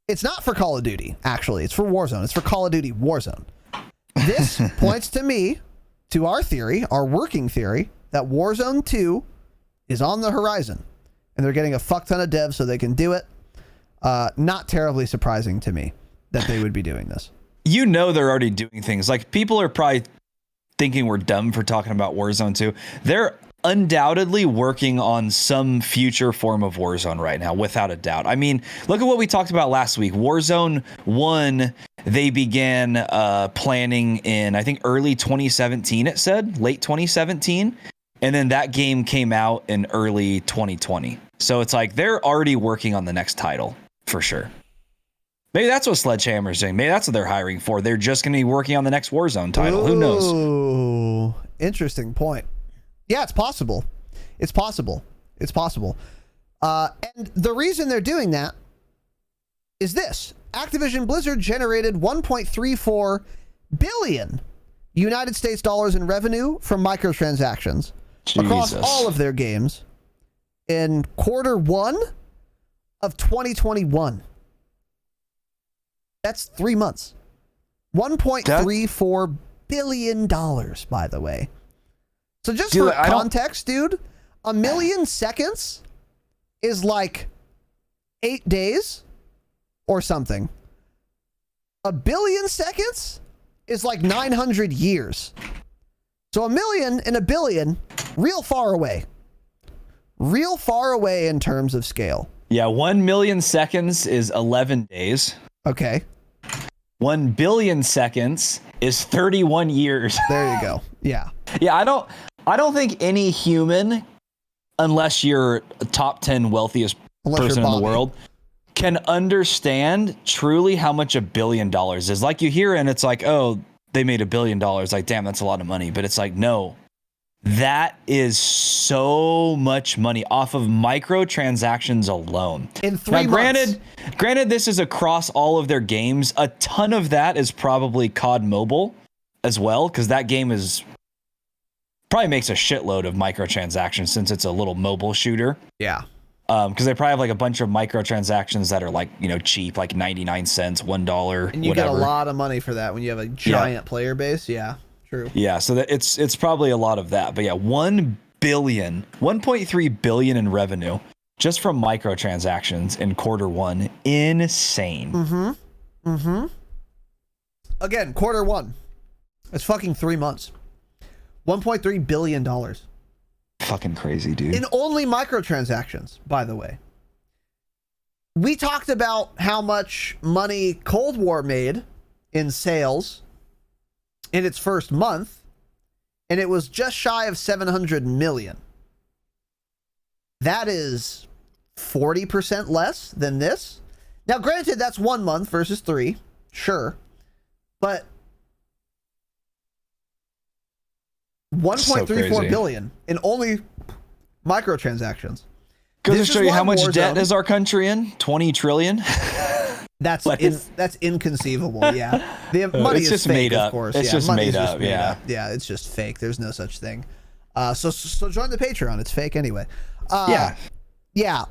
it's not for Call of Duty, actually. It's for Warzone. It's for Call of Duty Warzone. This points to me, to our theory, our working theory, that Warzone 2 is on the horizon. And they're getting a fuck ton of devs so they can do it. Not terribly surprising to me that they would be doing this. You know they're already doing things. Like, people are probably thinking we're dumb for talking about Warzone 2. They're undoubtedly working on some future form of Warzone right now, without a doubt. I mean, look at what we talked about last week. Warzone 1, they began planning in, I think, early 2017, it said, late 2017. And then that game came out in early 2020. So it's like they're already working on the next title, for sure. Maybe that's what Sledgehammer's doing. Maybe that's what they're hiring for. They're just going to be working on the next Warzone title. Who knows? Ooh, interesting point. Yeah, it's possible. And the reason they're doing that is this. Activision Blizzard generated 1.34 billion United States dollars in revenue from microtransactions across all of their games in Q1 of 2021. That's 3 months. $1.34 billion, by the way. So just for context, dude, a million seconds is like 8 days or something. A billion seconds is like 900 years. So a million and a billion, real far away. Real far away in terms of scale. Yeah, 1 million seconds is 11 days. Okay. 1 billion seconds is 31 years. There you go. Yeah. Yeah, I don't think any human, unless you're a top 10 wealthiest person in the world, can understand truly how much $1 billion is. Like, you hear it and it's like, oh, they made $1 billion. Like, damn, that's a lot of money. But it's like, no, that is so much money off of microtransactions alone. In 3 months. Granted, this is across all of their games. A ton of that is probably COD Mobile as well, because that game is probably makes a shitload of microtransactions since it's a little mobile shooter. Yeah. Because they probably have like a bunch of microtransactions that are like, you know, cheap, like 99 cents, $1, and you whatever. get a lot of money for that when you have a giant player base. Yeah, true. Yeah, so that it's probably a lot of that. But yeah, 1.3 billion in revenue just from microtransactions in Q1. Insane. Again, Q1. It's fucking 3 months. $1.3 billion. Fucking crazy, dude. In only microtransactions, by the way. We talked about how much money Cold War made in sales in its first month, and it was just shy of 700 million. That is 40% less than this. Now, granted, that's 1 month versus 3, sure, but 1.34 billion in only microtransactions. Goes to show you how much debt is our country in? 20 trillion. That's inconceivable. Yeah, the money is just fake, made up. Of course. It's just made up. Yeah, it's just fake. There's no such thing. So join the Patreon. It's fake anyway. Yeah.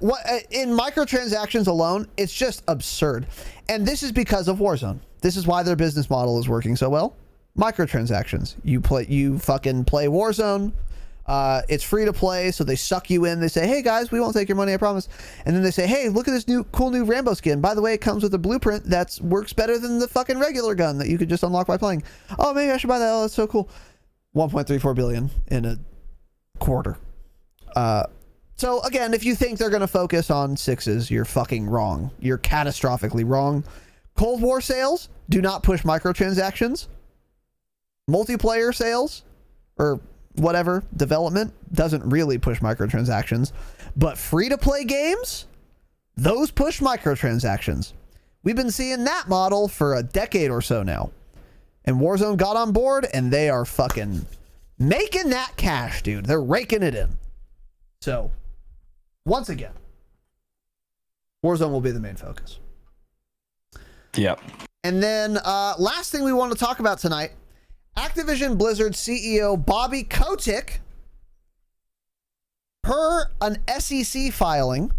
What in microtransactions alone? It's just absurd, and this is because of Warzone. This is why their business model is working so well. Microtransactions. You fucking play Warzone. It's free to play, so they suck you in. They say, hey guys, we won't take your money, I promise. And then they say, hey, look at this cool new Rambo skin. By the way, it comes with a blueprint that works better than the fucking regular gun that you could just unlock by playing. Oh, maybe I should buy that. Oh, that's so cool. 1.34 billion in a quarter. So again, if you think they're going to focus on sixes, you're fucking wrong. You're catastrophically wrong. Cold War sales do not push microtransactions. Multiplayer sales or whatever development doesn't really push microtransactions, but free-to-play games, those push microtransactions. We've been seeing that model for a decade or so now, and Warzone got on board, and they are fucking making that cash, dude. They're raking it in. So once again, Warzone will be the main focus. Yep. And then last thing we want to talk about tonight, Activision Blizzard CEO Bobby Kotick, per an SEC filing,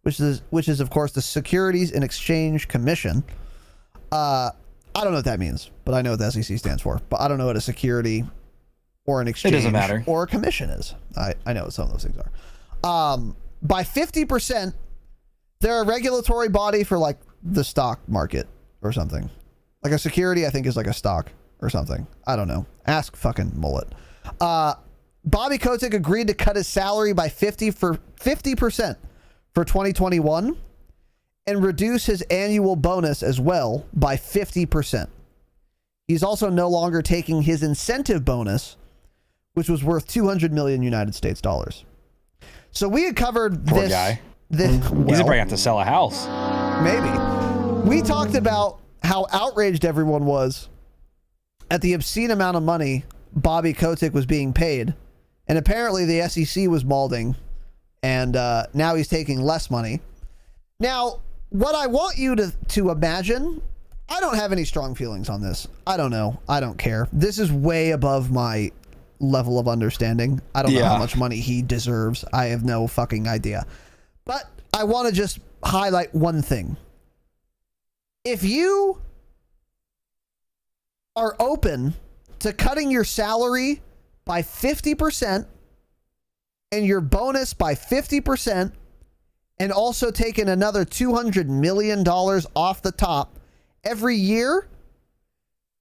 which is of course the Securities and Exchange Commission. I don't know what that means, but I know what the SEC stands for. But I don't know what a security or an exchange it doesn't matter. Or a commission is. I know what some of those things are. By 50%, they're a regulatory body for like the stock market or something. Like a security, I think, is like a stock or something. I don't know. Ask fucking Mullet. Bobby Kotick agreed to cut his salary by 50% for 2021 and reduce his annual bonus as well by 50%. He's also no longer taking his incentive bonus, which was worth 200 million United States dollars. So we had covered Poor this guy. He's probably have to sell a house. Maybe. We talked about how outraged everyone was at the obscene amount of money Bobby Kotick was being paid. And apparently the SEC was malding, and now he's taking less money. Now, what I want you to imagine, I don't have any strong feelings on this. I don't know. I don't care. This is way above my level of understanding. I don't know how much money he deserves. I have no fucking idea. But I want to just highlight one thing. If you are open to cutting your salary by 50% and your bonus by 50% and also taking another $200 million off the top every year,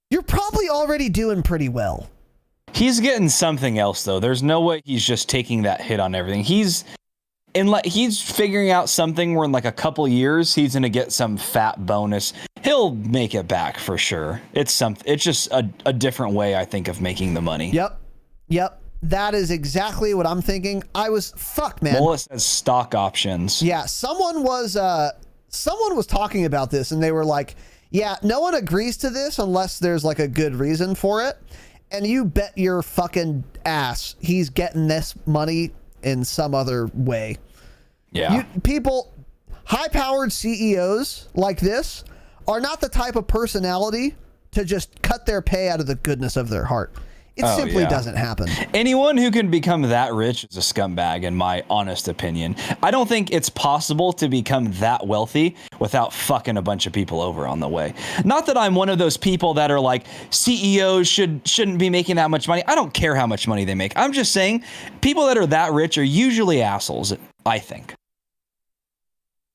you're probably already doing pretty well. He's getting something else, though. There's no way he's just taking that hit on everything. He's figuring out something where in like a couple years he's gonna get some fat bonus. He'll make it back for sure. It's just a different way, I think, of making the money. Yep. That is exactly what I'm thinking. Fuck, man. Mullet says stock options. Yeah, someone was talking about this, and they were like, yeah, no one agrees to this unless there's like a good reason for it. And you bet your fucking ass he's getting this money in some other way. Yeah. People, high-powered CEOs like this are not the type of personality to just cut their pay out of the goodness of their heart. It simply doesn't happen. Anyone who can become that rich is a scumbag, in my honest opinion. I don't think it's possible to become that wealthy without fucking a bunch of people over on the way. Not that I'm one of those people that are like, CEOs shouldn't be making that much money. I don't care how much money they make. I'm just saying people that are that rich are usually assholes, I think.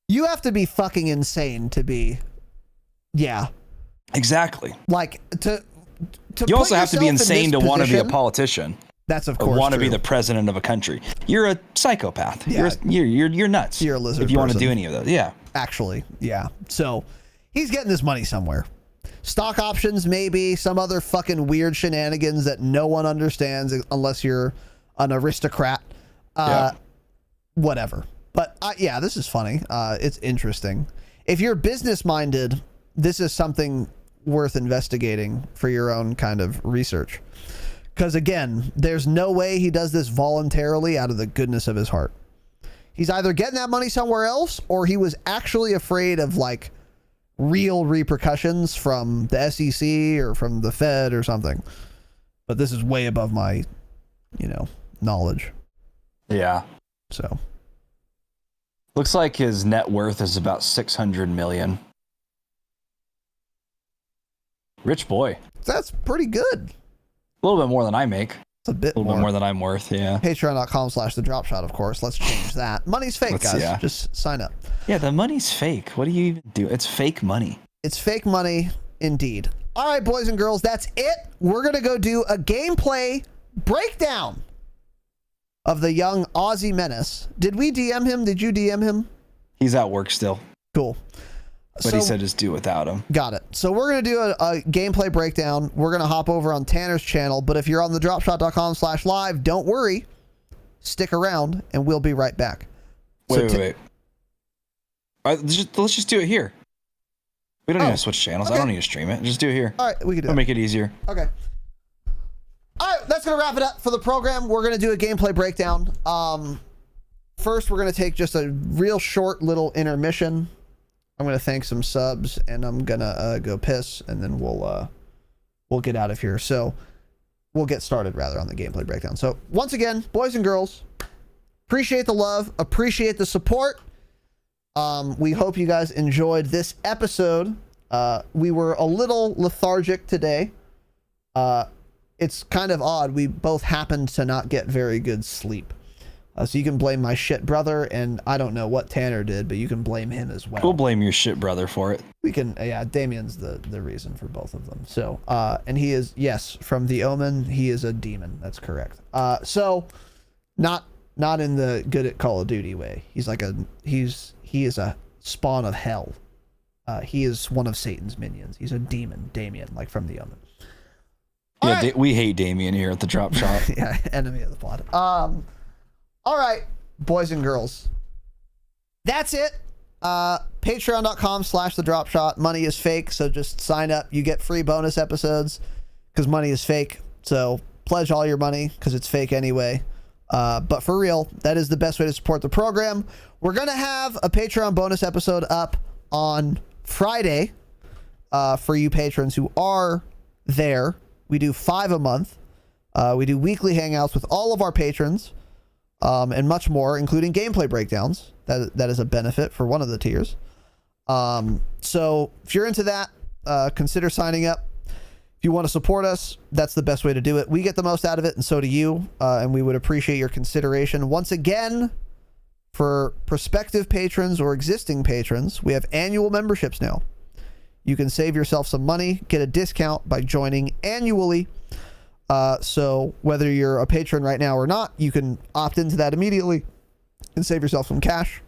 You have to be fucking insane to be. Yeah. Exactly. Like, you also have to be insane to want to be a politician. That's of course. Or want to be the president of a country. You're a psychopath. Yeah. You're nuts. You're a lizard if you want to person. do any of those. Yeah. Actually, yeah. So he's getting this money somewhere. Stock options, maybe some other fucking weird shenanigans that no one understands unless you're an aristocrat. Whatever. But yeah, this is funny. It's interesting. If you're business minded, this is something worth investigating for your own kind of research. Because again, there's no way he does this voluntarily out of the goodness of his heart. He's either getting that money somewhere else, or he was actually afraid of like real repercussions from the SEC or from the Fed or something. But this is way above my, knowledge. Yeah. So. Looks like his net worth is about 600 million. Rich boy. That's pretty good. A little bit more than I make. It's a bit more than I'm worth, yeah. Patreon.com/thedropshot, of course. Let's change that. Money's fake, guys. Yeah. Just sign up. Yeah, the money's fake. What do you even do? It's fake money. It's fake money, indeed. All right, boys and girls, that's it. We're going to go do a gameplay breakdown of the young Aussie Menace. Did we DM him? Did you DM him? He's at work still. Cool. But he said just do without him. Got it. So we're going to do a gameplay breakdown. We're going to hop over on Tanner's channel. But if you're on the dropshot.com/live, don't worry. Stick around and we'll be right back. Wait. All right, let's just do it here. We don't need to switch channels. Okay. I don't need to stream it. Just do it here. All right, we can do it. Make it easier. Okay. All right, that's going to wrap it up for the program. We're going to do a gameplay breakdown. First, we're going to take just a real short little intermission. I'm going to thank some subs, and I'm going to go piss, and then we'll get out of here. So we'll get started, rather, on the gameplay breakdown. So once again, boys and girls, appreciate the love, appreciate the support. We hope you guys enjoyed this episode. We were a little lethargic today. It's kind of odd. We both happened to not get very good sleep. So you can blame my shit brother, and I don't know what Tanner did, but you can blame him as well. We'll blame your shit brother for it. We can, yeah, Damien's the reason for both of them. So, and he is, yes, from The Omen, he is a demon. That's correct. So, not in the good at Call of Duty way. He's like he is a spawn of hell. He is one of Satan's minions. He's a demon, Damien, like from The Omen. Yeah, right. We hate Damien here at the Dropshot. Yeah, enemy of the pod. All right, boys and girls. That's it. Patreon.com/thedropshot. Money is fake, so just sign up. You get free bonus episodes because money is fake. So pledge all your money because it's fake anyway. But for real, that is the best way to support the program. We're going to have a Patreon bonus episode up on Friday for you patrons who are there. We do 5 a month. We do weekly hangouts with all of our patrons. And much more, including gameplay breakdowns. That is a benefit for one of the tiers. So if you're into that, consider signing up. If you want to support us, that's the best way to do it. We get the most out of it, and so do you. And we would appreciate your consideration. Once again, for prospective patrons or existing patrons, we have annual memberships now. You can save yourself some money, get a discount by joining annually. So whether you're a patron right now or not, you can opt into that immediately and save yourself some cash.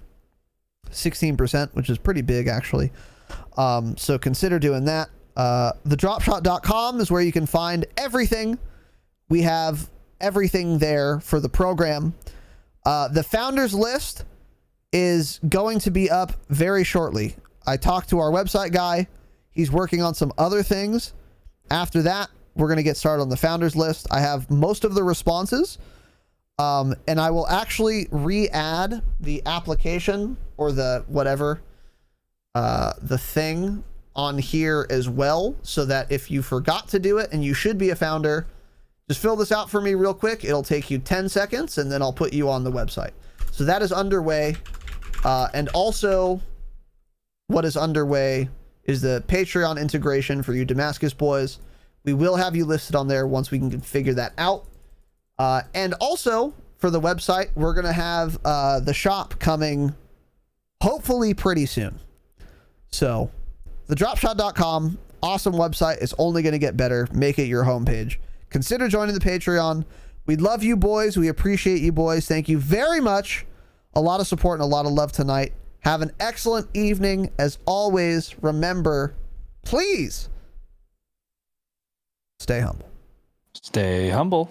16%, which is pretty big, actually. So consider doing that. Thedropshot.com is where you can find everything. We have everything there for the program. The founders list is going to be up very shortly. I talked to our website guy. He's working on some other things. After that, we're going to get started on the founders list. I have most of the responses, and I will actually re-add the application or the whatever, the thing on here as well, so that if you forgot to do it and you should be a founder, just fill this out for me real quick. It'll take you 10 seconds, and then I'll put you on the website. So that is underway. And also, what is underway is the Patreon integration for you Damascus boys. We will have you listed on there once we can figure that out. And also, for the website, we're going to have the shop coming hopefully pretty soon. So, the Dropshot.com, awesome website. It's only going to get better. Make it your homepage. Consider joining the Patreon. We love you boys. We appreciate you boys. Thank you very much. A lot of support and a lot of love tonight. Have an excellent evening. As always, remember, please stay humble. Stay humble.